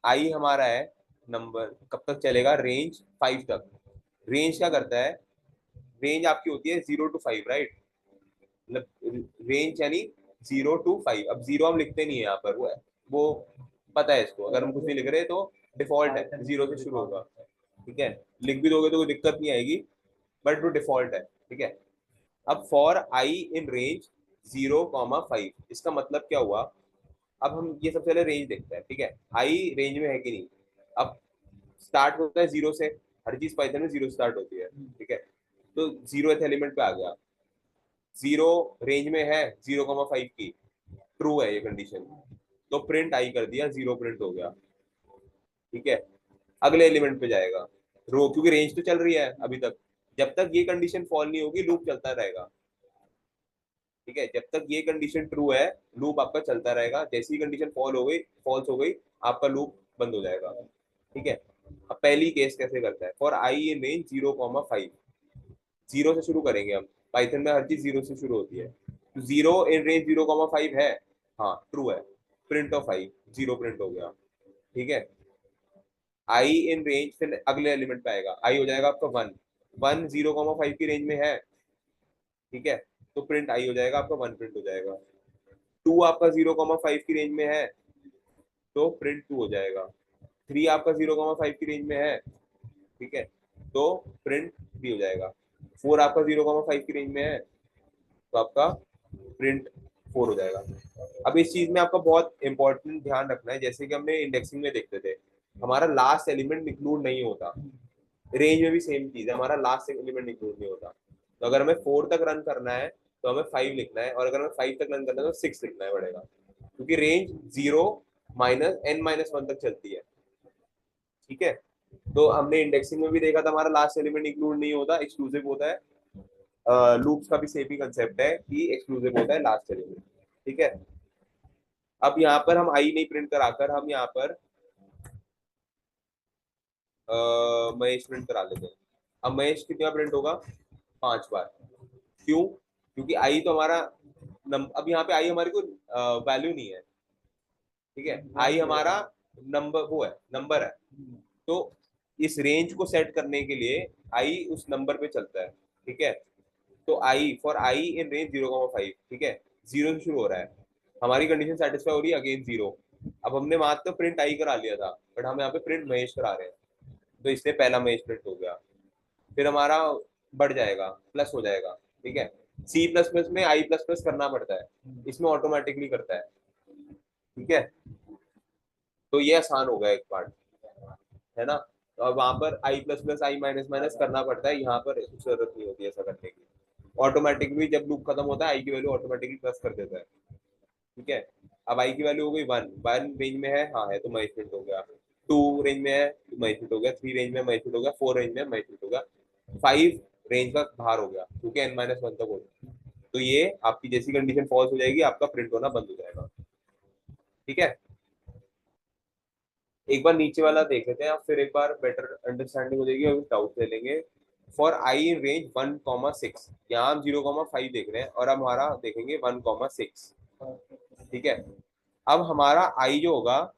आई हमारा है नंबर, कब तक चलेगा, रेंज 5 तक। रेंज क्या करता है, रेंज आपकी होती है 0 to 5, राइट, मतलब रेंज यानी 0 to 5। अब जीरो हम लिखते नहीं है यहाँ पर, वो पता है इसको, अगर हम कुछ नहीं लिख रहे तो डिफॉल्ट है, जीरो से शुरू होगा। ठीक है, लिख भी दोगे तो कोई दिक्कत नहीं आएगी, बट वो डिफॉल्ट है। ठीक है, अब फॉर आई इन रेंज 0, 5, इसका मतलब क्या हुआ, अब हम ये सबसे पहले रेंज देखते हैं। ठीक है, आई रेंज में है कि नहीं, अब स्टार्ट होता है जीरो से, हर चीज पाइथन में जीरो स्टार्ट होती है। ठीक है, तो 0th एलिमेंट पे आ गया, जीरो रेंज में है 0, 5 की, ट्रू है ये कंडीशन, तो प्रिंट आई कर दिया, 0 प्रिंट हो गया। ठीक है, अगले एलिमेंट पे जाएगा, रो, क्योंकि रेंज तो चल रही है अभी तक, जब तक ये कंडीशन फॉल नहीं होगी लूप चलता रहेगा। ठीक है, जब तक ये कंडीशन ट्रू है लूप आपका चलता रहेगा, जैसी कंडीशन फॉल हो गई, फॉल्स हो गई, आपका लूप बंद हो जाएगा। ठीक है, अब पहली केस कैसे करता है, for I in range 0, 5, zero से शुरू करेंगे हम, पाइथन में हर चीज जीरो से शुरू होती है, तो 0 इन रेंज 0, 5 है, हाँ ट्रू है, प्रिंट ऑफ आई, 0 प्रिंट हो गया। ठीक है, आई इन रेंज, फिर अगले एलिमेंट पे आएगा, आई हो जाएगा आपका 1, 1 0, 5 की रेंज में है। ठीक है, तो प्रिंट आई हो जाएगा आपका, 1 प्रिंट हो जाएगा। 2 आपका 0, 5 की रेंज में है, तो प्रिंट 2 हो जाएगा। 3 आपका 0, 5 की रेंज में है। ठीक है, तो प्रिंट 3 हो जाएगा। 4 आपका 0, 5 की रेंज में है, तो आपका प्रिंट 4 हो जाएगा। अब इस चीज में आपका बहुत इंपॉर्टेंट ध्यान रखना है, जैसे कि हमने इंडेक्सिंग में देखते थे, हमारा लास्ट एलिमेंट इंक्लूड नहीं होता, रेंज में भी सेम चीज है, हमारा लास्ट एलिमेंट इंक्लूड नहीं होता। तो अगर हमें 4 तक रन करना है तो हमें 5 लिखना है, और अगर हमें 5 तक रन करना है तो 6 लिखना है पड़ेगा, क्योंकि रेंज 0 -n-1 तक चलती है। ठीक है, तो हमने इंडेक्सिंग में भी देखा था, हमारा लास्ट एलिमेंट इंक्लूड नहीं होता, एक्सक्लूसिव होता है। लूप्स का भी सेम ही कंसेप्ट है कि एक्सक्लूसिव होता है लास्ट एलिमेंट। ठीक है, अब यहाँ पर हम आई नहीं प्रिंट कराकर हम यहाँ पर महेश प्रिंट करा लेते हैं। अब महेश कितना प्रिंट होगा, 5 बार। क्यों, क्योंकि आई तो हमारा अब यहाँ पे आई हमारी कोई वैल्यू नहीं है। ठीक है, आई हमारा नंबर, वो है नंबर है, तो इस रेंज को सेट करने के लिए आई उस नंबर पे चलता है। ठीक है, तो I for I in range 0, 5, ठीक है, 0 से शुरू हो रहा है, हमारी कंडीशन सेटिस्फाई हो रही है, अगेन 0। अब हमने मात्र प्रिंट आई करा लिया था, बट हम यहाँ पे प्रिंट महेश करा रहे हैं, तो इसलिए पहला महेश प्रिंट हो गया, फिर हमारा बढ़ जाएगा, प्लस हो जाएगा। ठीक है, सी प्लस प्लस में आई प्लस प्लस करना पड़ता है, इसमें ऑटोमेटिकली करता है, ठीक है। तो ये आसान होगा एक पार्ट, है ना। तो अब वहां पर आई प्लस प्लस आई माइनस माइनस करना पड़ता है, यहाँ पर कुछ जरूरत नहीं होती ऐसा करने की। ऑटोमेटिकली जब लूप खत्म होता है आई की वैल्यू ऑटोमेटिकली प्लस कर देता है, ठीक है। अब आई की वैल्यू हो गई 1, 1 रेंज में है, हाँ है तो मर्ज फिट हो गया। 2 रेंज में है तो मर्ज फिट हो गया। 3 रेंज में मर्ज फिट हो गया। 4 रेंज में मर्ज फिट हो गया। 5 रेंज का बाहर हो गया क्योंकि n-1 तक हो गया। तो ये आपकी जैसी कंडीशन फॉल्स हो जाएगी, आपका प्रिंट होना बंद हो जाएगा, ठीक है। एक बार नीचे वाला देख लेते हैं, फिर एक बार बेटर अंडरस्टैंडिंग हो जाएगी और डाउट ले लेंगे। फॉर आई इन रेंज 1,6, यहाँ हम 0,5 देख रहे हैं और अब हमारा देखेंगे 1,6, ठीक है। अब हमारा आई जो होगा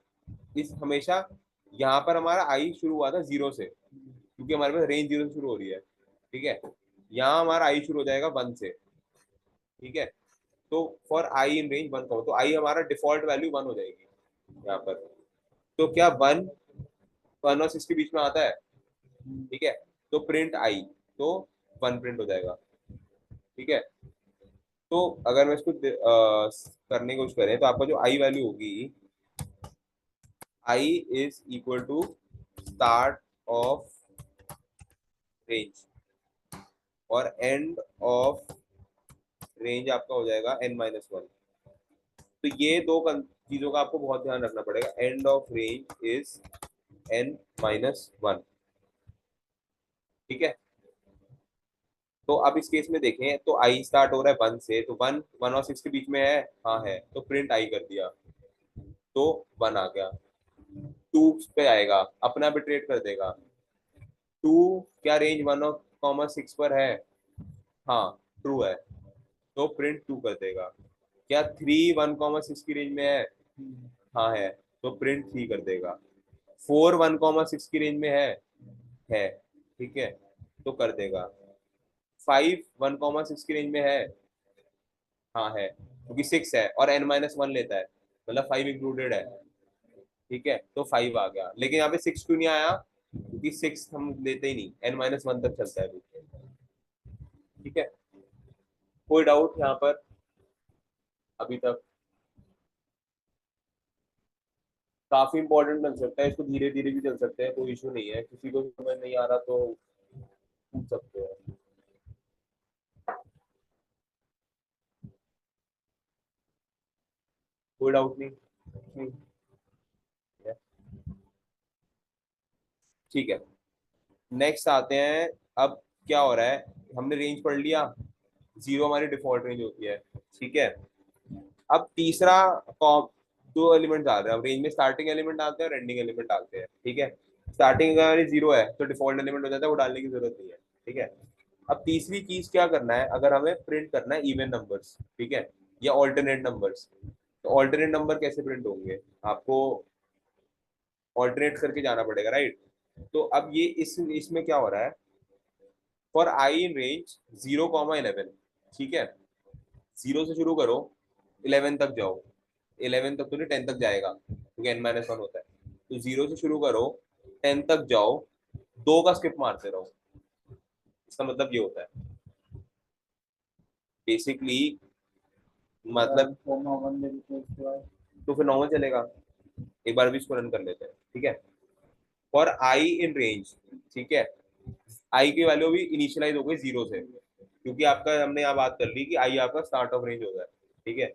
इस हमेशा यहाँ पर हमारा आई शुरू हुआ था 0 से, क्योंकि हमारे पास रेंज 0 से शुरू हो रही है, ठीक है। यहाँ हमारा आई शुरू हो जाएगा 1 से, ठीक है। तो फॉर आई इन रेंज 1, तो आई हमारा डिफॉल्ट वैल्यू 1 हो जाएगी यहाँ पर। तो क्या 1 और 6 के बीच में आता है, ठीक है। तो प्रिंट आई, तो 1 प्रिंट हो जाएगा, ठीक है। तो अगर मैं इसको करने की कोशिश करें तो आपका जो आई वैल्यू होगी, I is equal to start of range और एंड ऑफ रेंज आपका हो जाएगा n-1। तो ये दो चीजों का आपको बहुत ध्यान रखना पड़ेगा। And of range is n-1, ठीक है। तो अब इस केस में देखें तो आई स्टार्ट हो रहा है 1 से, तो 1 और 6 के बीच में है, हाँ है, तो प्रिंट आई कर दिया तो 1 आ गया। 2 पे आएगा, अपना बिट्रेट कर देगा। 2 क्या रेंज 1,6 पर है, हाँ ट्रू है, तो प्रिंट 2 कर देगा। क्या 3 1,6 की रेंज में है, हाँ है, तो प्रिंट 3 कर देगा। 4 1,6 की रेंज में है, ठीक है, तो कर देगा। 5 1,6 की रेंज में है, हाँ है, क्योंकि 6 है और n-1 लेता है, मतलब 5 इंक्लूडेड है, ठीक है, तो 5 आ गया। लेकिन यहाँ पे 6 क्यों नहीं आया, क्योंकि 6 हम लेते ही नहीं, n-1 तक चलता है अभी, ठीक है। कोई डाउट यहाँ पर अभी तक? काफी इंपॉर्टेंट बन सकता है, इसको धीरे धीरे भी चल सकते हैं, कोई इशू नहीं है। किसी को समझ नहीं आ रहा तो पूछ सकते हैं। कोई डाउट नहीं, ठीक है। नेक्स्ट आते हैं। अब क्या हो रहा है, हमने रेंज पढ़ लिया, 0 हमारी डिफॉल्ट रेंज होती है, ठीक है। अब तीसरा दो एलिमेंट डाल रहे हैं, अब रेंज में स्टार्टिंग एलिमेंट डालते हैं और एंडिंग एलिमेंट डालते हैं, ठीक है। स्टार्टिंग अगर 0 है तो डिफॉल्ट एलिमेंट हो जाता है, वो डालने की जरूरत नहीं है, ठीक है। अब तीसरी चीज क्या करना है, अगर हमें प्रिंट करना है इवन नंबर्स, ठीक है, या ऑल्टरनेट नंबर्स, तो ऑल्टरनेट नंबर कैसे प्रिंट होंगे, आपको ऑल्टरनेट करके जाना पड़ेगा, राइट। तो अब ये इसमें क्या हो रहा है, फॉर आई इन रेंज 0,11, ठीक है। 0 से शुरू करो, 11 तक जाओ, 11 तक तो नहीं 10 तक जाएगा क्योंकि n-1 होता है। तो 0 से शुरू करो, 10 तक जाओ, 2 का स्किप मारते रहो। इसका मतलब ये होता है बेसिकली, मतलब तो फिर नॉर्मल चलेगा। एक बार भी इसको रन कर लेते हैं, ठीक है। फॉर आई इन रेंज, ठीक है, आई की वैल्यू भी इनिशियलाइज हो गई 0 से, क्योंकि आपका हमने यहाँ बात कर ली कि आई आपका स्टार्ट ऑफ रेंज होगा, ठीक है।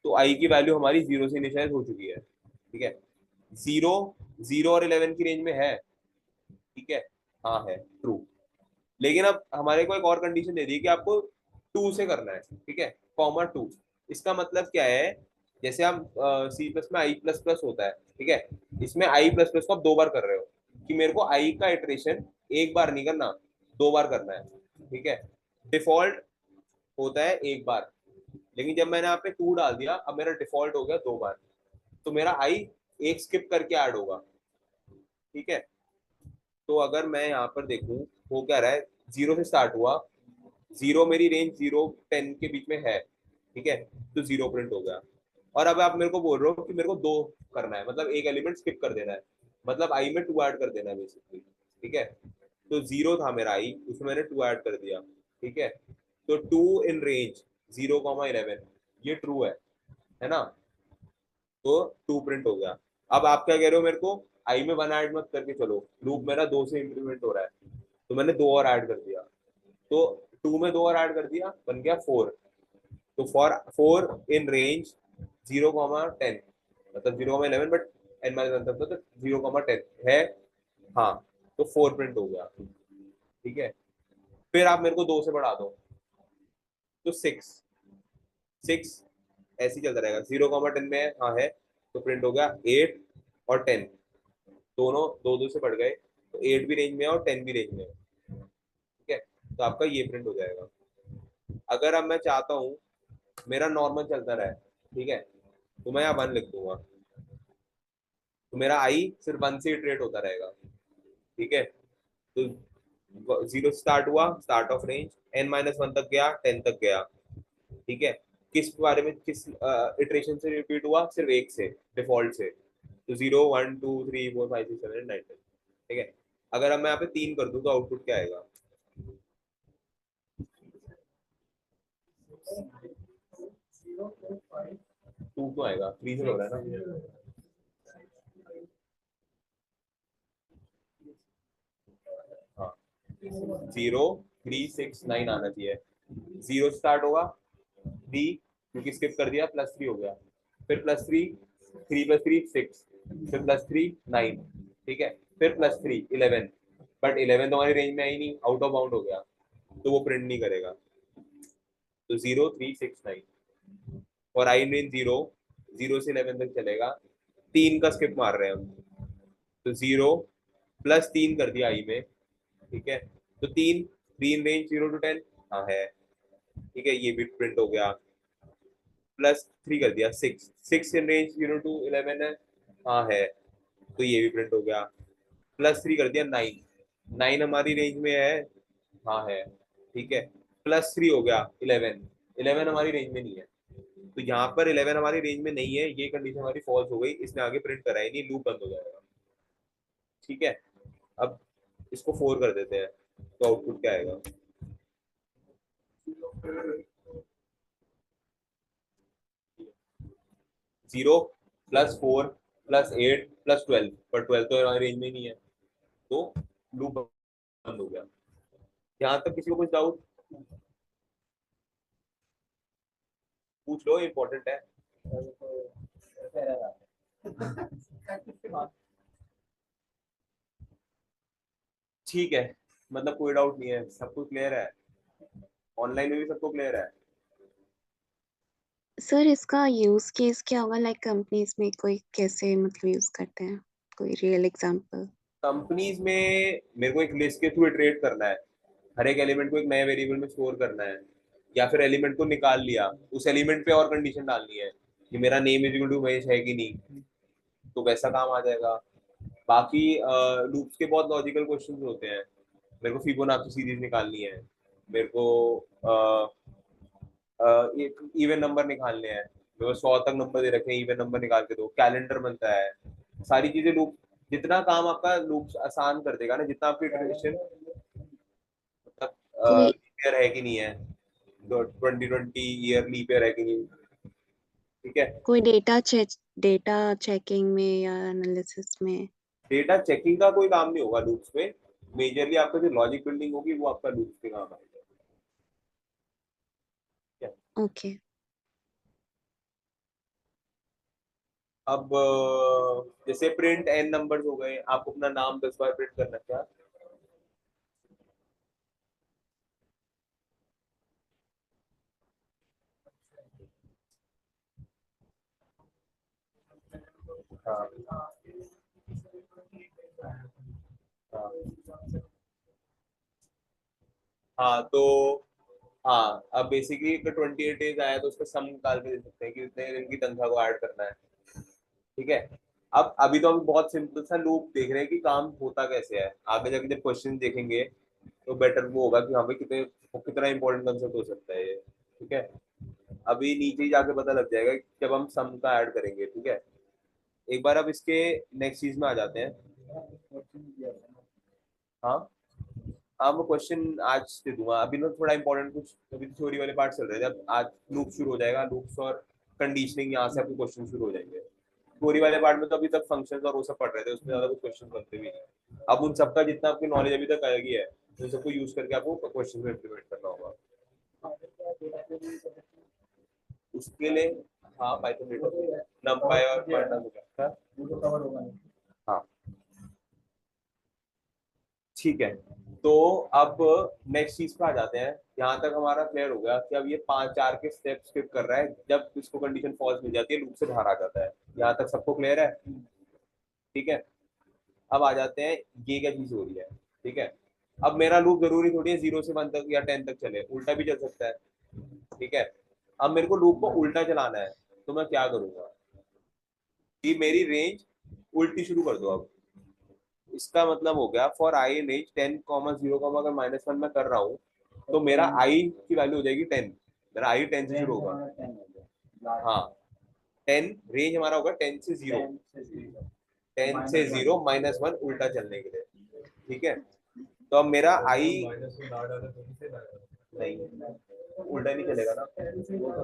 तो आई की वैल्यू हमारी 0 से इनिशियलाइज हो चुकी है, ठीक है। 0 और 11 की रेंज में है, ठीक है, हाँ है, ट्रू। लेकिन अब हमारे को एक और कंडीशन दे दी कि आपको 2 से करना है, ठीक है, (2). इसका मतलब क्या है, जैसे हम सी प्लस में आई प्लस प्लस होता है, ठीक है, इसमें आई प्लस प्लस को आप 2 बार कर रहे हो, कि मेरे को आई का इटरेशन एक बार नहीं करना, 2 बार करना है, ठीक है। डिफॉल्ट होता है एक बार, लेकिन जब मैंने यहाँ पे 2 डाल दिया, अब मेरा डिफॉल्ट हो गया 2 बार, तो मेरा आई एक स्किप करके ऐड होगा, ठीक है। तो अगर मैं यहाँ पर देखूं, वो क्या रहा है, 0 से स्टार्ट हुआ, 0 मेरी रेंज 0-10 के बीच में है, ठीक है, तो 0 प्रिंट हो गया। और अब आप मेरे को बोल रहे हो कि मेरे को 2 करना है, मतलब एक एलिमेंट स्किप कर देना है, मतलब आई में 2 ऐड कर देना है बेसिकली, ठीक है। तो 0 था मेरा आई, उसमें मैंने 2 ऐड कर दिया, ठीक है, तो 2 इन रेंज 0,11 ये ट्रू है ना, तो 2 प्रिंट हो गया। अब आप क्या कह रहे हो मेरे को, आई में 1 ऐड मत करके चलो, लूप मेरा 2 से इंक्रीमेंट हो रहा है, तो मैंने 2 और ऐड कर दिया, तो 2 में 2 और ऐड कर दिया, बन गया 4। तो फॉर 4 इन रेंज 0,10 मतलब 0,11 बट n माइनस 1 तक तो 0,10 है, हाँ, तो 4 प्रिंट हो गया, ठीक है। फिर आप मेरे को 2 से बढ़ा दो, तो 6 ऐसे ही चलता रहेगा, 0,10 में हाँ है, तो प्रिंट हो गया 8 और 10, दोनों 2 से बढ़ गए, तो 8 भी रेंज में है और 10 भी रेंज में है, ठीक है। तो आपका ये प्रिंट हो जाएगा। अगर अब मैं चाहता हूँ मेरा नॉर्मल चलता रहे, ठीक है, तो मैं यहाँ 1 लिख दूंगा, तो मेरा आई सिर्फ 1 से इटरेट होता रहेगा, ठीक है। तो 0 स्टार्ट हुआ, स्टार्ट ऑफ रेंज, n-1 तक गया, 10 तक गया, ठीक है। किस बारे में, किस इटरेशन से रिपीट हुआ, सिर्फ एक से, डिफॉल्ट से, तो 0 1 2 3 4 5 6 7 8 9 10, ठीक है। अगर अब मैं यहाँ पे 3 कर दूं तो आउटपुट क्या आएगा, 2 तो आएगा, 3 से हो रहा है ना, हाँ, 0 3 6 9 आना चाहिए, 0 स्टार्ट होगा, 3 क्योंकि स्किप कर दिया, +3 हो गया, फिर +3, 3 + 3 6, फिर +3 9, ठीक है, फिर +3 11, बट 11 तो हमारी रेंज में आई नहीं, आउट ऑफ बाउंड हो गया, तो वो प्रिंट नहीं करेगा, तो 0 3 6 9 और आई रेंज 0 से 11 तक चलेगा, 3 का स्किप मार रहे हैं हम, तो 0 +3 कर दिया आई में, ठीक है, तो 3 रेंज 0 to 10 हाँ है, ठीक है, ये भी प्रिंट हो गया, +3 कर दिया 6 इन रेंज 0 to 11 है, हाँ है, तो ये भी प्रिंट हो गया, +3 कर दिया 9 हमारी रेंज में है, हाँ है, ठीक है, +3 हो गया 11 हमारी रेंज में नहीं है, तो यहाँ पर 11 हमारी रेंज में नहीं है, ये कंडीशन हमारी फॉल्स हो गई, इसने आगे प्रिंट कराई नहीं, लूप बंद हो जाएगा, ठीक है। अब इसको 4 कर देते हैं, तो आउटपुट क्या आएगा, 0 +4 +8 +12, पर 12 तो हमारी रेंज में नहीं है, तो लूप बंद हो गया। यहाँ तक किसी को कुछ डाउट पूछ लो, इम्पोर्टेंट है। ठीक है, मतलब कोई डाउट नहीं है, सब कुछ क्लियर है, ऑनलाइन में भी सबको क्लियर है। सर इसका यूज केस क्या होगा, लाइक कंपनीज में कोई कैसे मतलब यूज करते हैं, कोई रियल एग्जांपल? कंपनीज में मेरे को एक लिस्ट के थ्रू इटरेट करना है, हर एक एलिमेंट को एक नए वेरिएबल में स्टोर करना है, या फिर एलिमेंट को निकाल लिया, उस एलिमेंट पे और कंडीशन डालनी है कि मेरा name is equal to Mahesh है कि नहीं, तो वैसा काम आ जाएगा। बाकी लूप्स के बहुत लॉजिकल क्वेश्चंस होते हैं, मेरे को फिबोनाची सीरीज निकालनी है, मेरे को इवन नंबर निकालने हैं, मेरे को 100 तक नंबर दे रखे हैं, इवन नंबर निकाल के दो, कैलेंडर बनता है, सारी चीजें लूप, जितना काम आपका लूप आसान कर देगा ना, जितना आपकी इटरेशन, मतलब कोई लीप ईयर है कि नहीं है, 2020 ईयर लीप ईयर है कि नहीं, ठीक है। कोई डेटा चेकिंग में या एनालिसिस में? डेटा चेकिंग का कोई काम नहीं होगा लूप्स में, मेजरली आपका जो लॉजिक बिल्डिंग होगी वो आपका लूप्स के काम आएगा, ठीक है। ओके। अब जैसे प्रिंट एन नंबर्स हो गए, आपको अपना नाम 10 बार प्रिंट करना, क्या हाँ हाँ हाँ, तो हाँ, अब बेसिकली 28 डेज आया तो उसका सम निकाल के दे सकते हैं कि उतने दिन की तनख्वाह को ऐड करना है, ठीक है। अब अभी तो हम बहुत सिंपल सा लूप देख रहे हैं कि काम होता कैसे है, आगे जाके जब क्वेश्चन देखेंगे तो बेटर वो होगा कि हाँ भाई कितने, कितना इंपॉर्टेंट कंसेप्ट हो सकता है ये, ठीक है। अभी नीचे ही जाके पता लग जाएगा जब हम सम का ऐड करेंगे, ठीक है। एक बार अब इसके नेक्स्ट चीज में आ जाते हैं, हाँ मैं क्वेश्चन आज दे दूंगा, अभी ना थोड़ा इंपॉर्टेंट कुछ, अभी थ्योरी वाले पार्ट चल रहे थे, अब आज लूप शुरू हो जाएगा, लूप्स और कंडीशनिंग, यहाँ से आपके क्वेश्चन शुरू हो जाएंगे। थ्योरी वाले पार्ट में तो अभी तक फंक्शंस और वो सब पढ़ रहे थे, उसमें ज्यादा कुछ क्वेश्चन बनते भी नहीं। अब उन सबका जितना आपकी नॉलेज अभी तक आएगी है, उन सबको यूज करके आपको क्वेश्चन में इंप्लीमेंट करना होगा। उसके लिए हाँ पाइथन डेटा नंपाई और पांडा हो गया, वो तो कवर होगा नहीं। हाँ ठीक है। तो अब नेक्स्ट चीज पे आ जाते हैं। यहाँ तक हमारा क्लियर हो गया कि अब ये 5-4 के स्टेप स्किप कर रहा है, जब इसको कंडीशन फॉल्स मिल जाती है लूप से बाहर आ जाता है। यहाँ तक सबको क्लियर है? ठीक है। अब आ जाते हैं ये क्या चीज हो रही है। ठीक है, अब मेरा लूप जरूरी थोड़ी है 0 से 1 तक या 10 तक चले, उल्टा भी चल सकता है। ठीक है, अब मेरे को लूप को उल्टा चलाना है, तो मैं क्या करूंगा कि मेरी रेंज उल्टी शुरू कर दो। अब इसका मतलब हो गया फॉर आई इन रेंज 10, 0, अगर -1 में कर रहा हूँ तो मेरा आई की वैल्यू हो जाएगी 10। मेरा आई 10 से शुरू होगा। हाँ 10 रेंज हमारा होगा 10 से 0, 10 से 0 -1 उल्टा चलने के लिए। ठीक है, तो अब मेरा आई नहीं उल्टा नहीं चलेगा ना,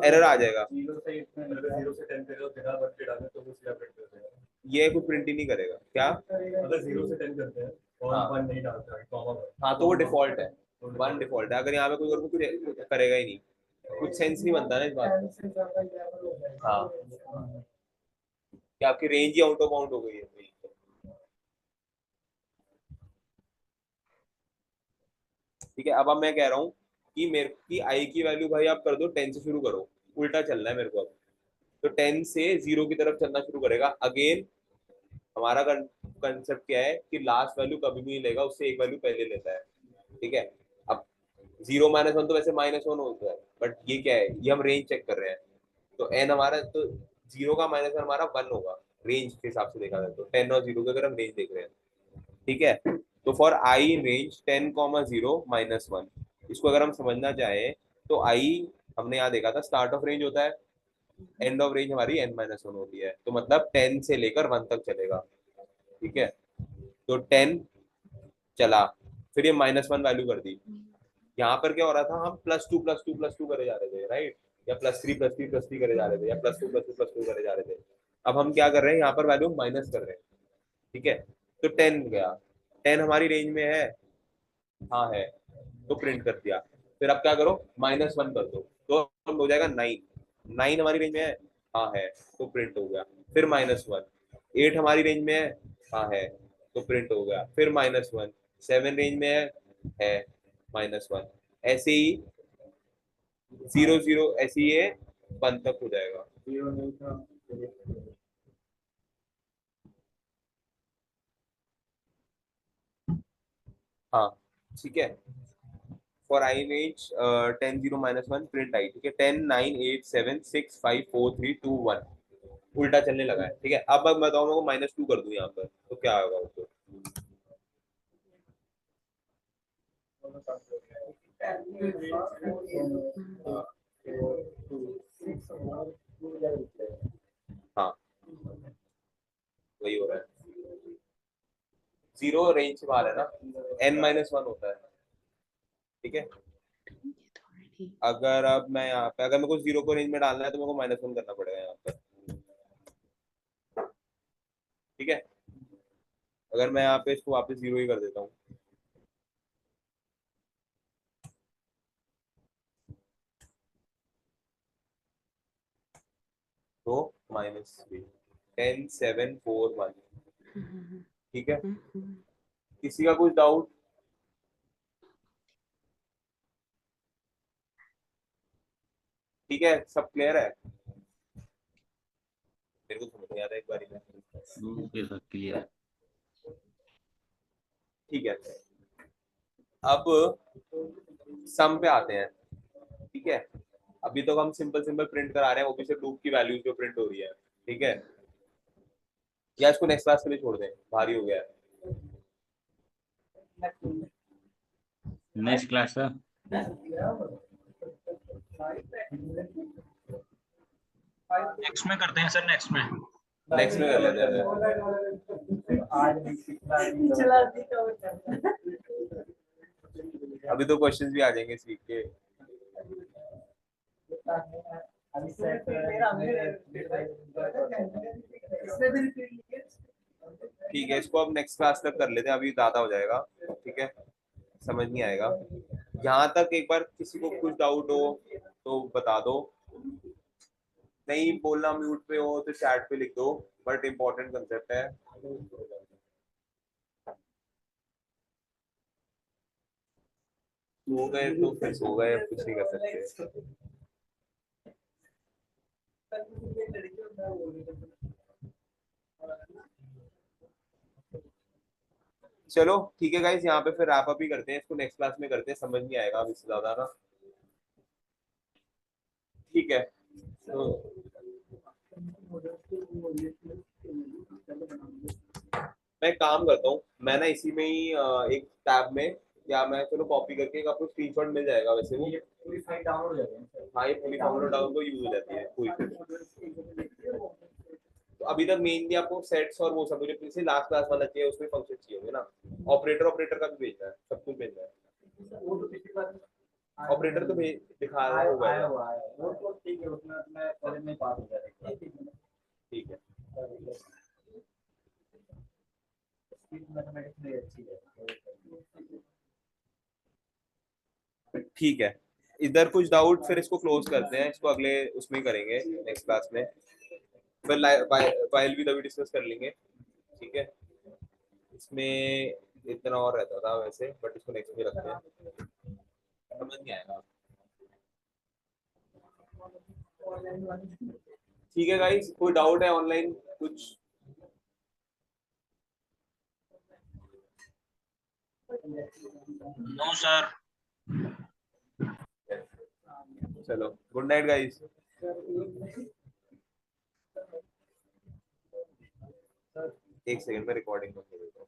एरर आ जाएगा, 0 से 10 करेगा बिना 1 के डाले तो वो सीधा प्रिंट कर देगा। ये कुछ प्रिंट ही नहीं करेगा क्या? अगर 0 से 10 करते हैं और हाँ। 1 नहीं डालते हैं कॉमा 1, हाँ तो वो डिफॉल्ट है, 1 डिफॉल्ट है। अगर यहाँ पे कोई और कुछ करेगा ही नहीं, कुछ सेंस नहीं बनता ना इस बात में। हाँ कि आपकी range he out of bound हो गई है। ठीक है, अब मैं कह रहा हूँ कि मेरे की आई की वैल्यू भाई आप कर दो 10 से शुरू करो, उल्टा चलना है मेरे को। अब तो 10 से 0 की तरफ चलना शुरू करेगा। अगेन हमारा कंसेप्ट क्या है कि लास्ट वैल्यू कभी भी नहीं लेगा, उससे एक वैल्यू पहले लेता है। ठीक है, अब 0 -1 तो वैसे -1 होता है, बट ये क्या है, ये हम रेंज चेक कर रहे हैं। तो n हमारा तो 0 का -1 हमारा 1 होगा रेंज के हिसाब से देखा जाए तो, 10 और 0 के अगर हम रेंज देख रहे हैं। ठीक है, तो फॉर आई इन रेंज 10, 0, -1, इसको अगर हम समझना चाहें तो आई हमने यहाँ देखा था स्टार्ट ऑफ रेंज होता है, एंड ऑफ रेंज हमारी n-1 होती है, तो मतलब 10 से लेकर 1 तक चलेगा। ठीक है, तो 10 चला, फिर ये -1 वैल्यू कर दी। यहाँ पर क्या हो रहा था, हम +2 करे जा रहे थे, राइट, या +3 करे जा रहे थे, या +2 करे जा रहे थे। अब हम क्या कर रहे हैं, यहाँ पर वैल्यू माइनस कर रहे हैं। ठीक है, तो 10 गया, 10 हमारी रेंज में है, हाँ है, तो प्रिंट कर दिया। फिर अब क्या करो, -1 कर दो, तो हो जाएगा 9, 9 हमारी रेंज में है, हाँ है, तो प्रिंट हो गया। फिर -1, 8 हमारी रेंज में है, हाँ है, तो प्रिंट हो गया। फिर -1, 7 रेंज में है -1, ऐसे ही 0, 0 ऐसे ही ये 1 तक हो जाएगा। हाँ ठीक है, for I range 10, 0, -1 print I. ठीक है, 10, 9, 8, 7, 6, 5, 4, 3, 2, 1 उल्टा चलने लगा है। ठीक है, अब मैं बताऊँ मेरे को -2 कर दूं यहाँ पर तो क्या होगा उसको। हाँ वही हो रहा है, 0 रेंज से बाहर है ना, n-1 होता है। ठीक है, अगर अब मैं यहाँ पे, अगर मेरे को 0 को रेंज में डालना है तो मेरे को -1 करना पड़ेगा यहाँ पर। ठीक है, अगर मैं यहाँ पे इसको वापस 0 ही कर देता हूँ, तो -3, 10, 7, 4, 1। ठीक है, किसी का कुछ डाउट? ठीक है, सब क्लियर है? मेरे को समझ नहीं आता एक बारी में। Okay sir, clear. ठीक है, अब सम पे आते हैं। ठीक है, अभी तो हम सिंपल सिंपल प्रिंट करा रहे हैं, वो भी सिर्फ लूप की वैल्यू जो प्रिंट हो रही है। ठीक है, या इसको नेक्स्ट क्लास के लिए छोड़ दें, भारी हो गया है। Next class sir. नेक्स्ट में करते हैं सर, नेक्स्ट में कर लेते हैं। अभी तो क्वेश्चंस भी आ जाएंगे इस वीक के। अभी सेट ठीक है, इसको अब नेक्स्ट क्लास तक कर लेते हैं, अभी ज्यादा हो जाएगा, ठीक है, समझ नहीं आएगा। यहाँ तक एक बार किसी को कुछ डाउट हो तो बता दो, नहीं बोलना म्यूट पे हो तो चैट पे लिख दो, बट इम्पोर्टेंट कंसेप्ट है। सो गए तो फिर सो गए, अब कुछ नहीं कर सकते। चलो ठीक है गाइस, यहाँ पे फिर रैप अप ही करते हैं, इसको नेक्स्ट क्लास में करते हैं, समझ नहीं आएगा अभी से ज्यादा ना। ठीक है, तो मैं एक काम करता हूँ, मैं ना इसी में ही एक टैब में, या मैं चलो कॉपी करके एक आपको स्क्रीनशॉट मिल जाएगा वैसे वो। पूरी फाइल डाउनलोड हो जाती है। हाँ, ये पूरी डाउनलोड डाउन तो यूज हो जाती है कोई। तो अभी तक मेनली आपको सेट्स और वो सब जो जैसे लास्ट क्लास वाला चाहिए उसमें फंक्शन चाहिए होंगे ना, ऑपरेटर का भी भेजना है, सब कुछ भेजना है। वो तो पिछली बार ऑपरेटर तो दिखा रहा है, आया हुआ है, वो तो ठीक है, उसमें मैं कॉलेज में पास हो जाएगा। ठीक है, मैथमेटिक्स में अच्छी है। ठीक है। इधर कुछ डाउट, फिर इसको क्लोज करते हैं, इसको अगले उसमें करेंगे नेक्स्ट क्लास में, फिर फाइल भी तभी डिस्कस कर लेंगे, ठीक है। इसमें इतना और रहता था वैसे, बट इसको नेक्स्ट में रखते हैं, समझ नहीं आएगा। ठीक है गाइस, कोई डाउट है ऑनलाइन कुछ? No sir. चलो, गुड नाइट गाइस। एक सेकंड में रिकॉर्डिंग कर देता हूँ।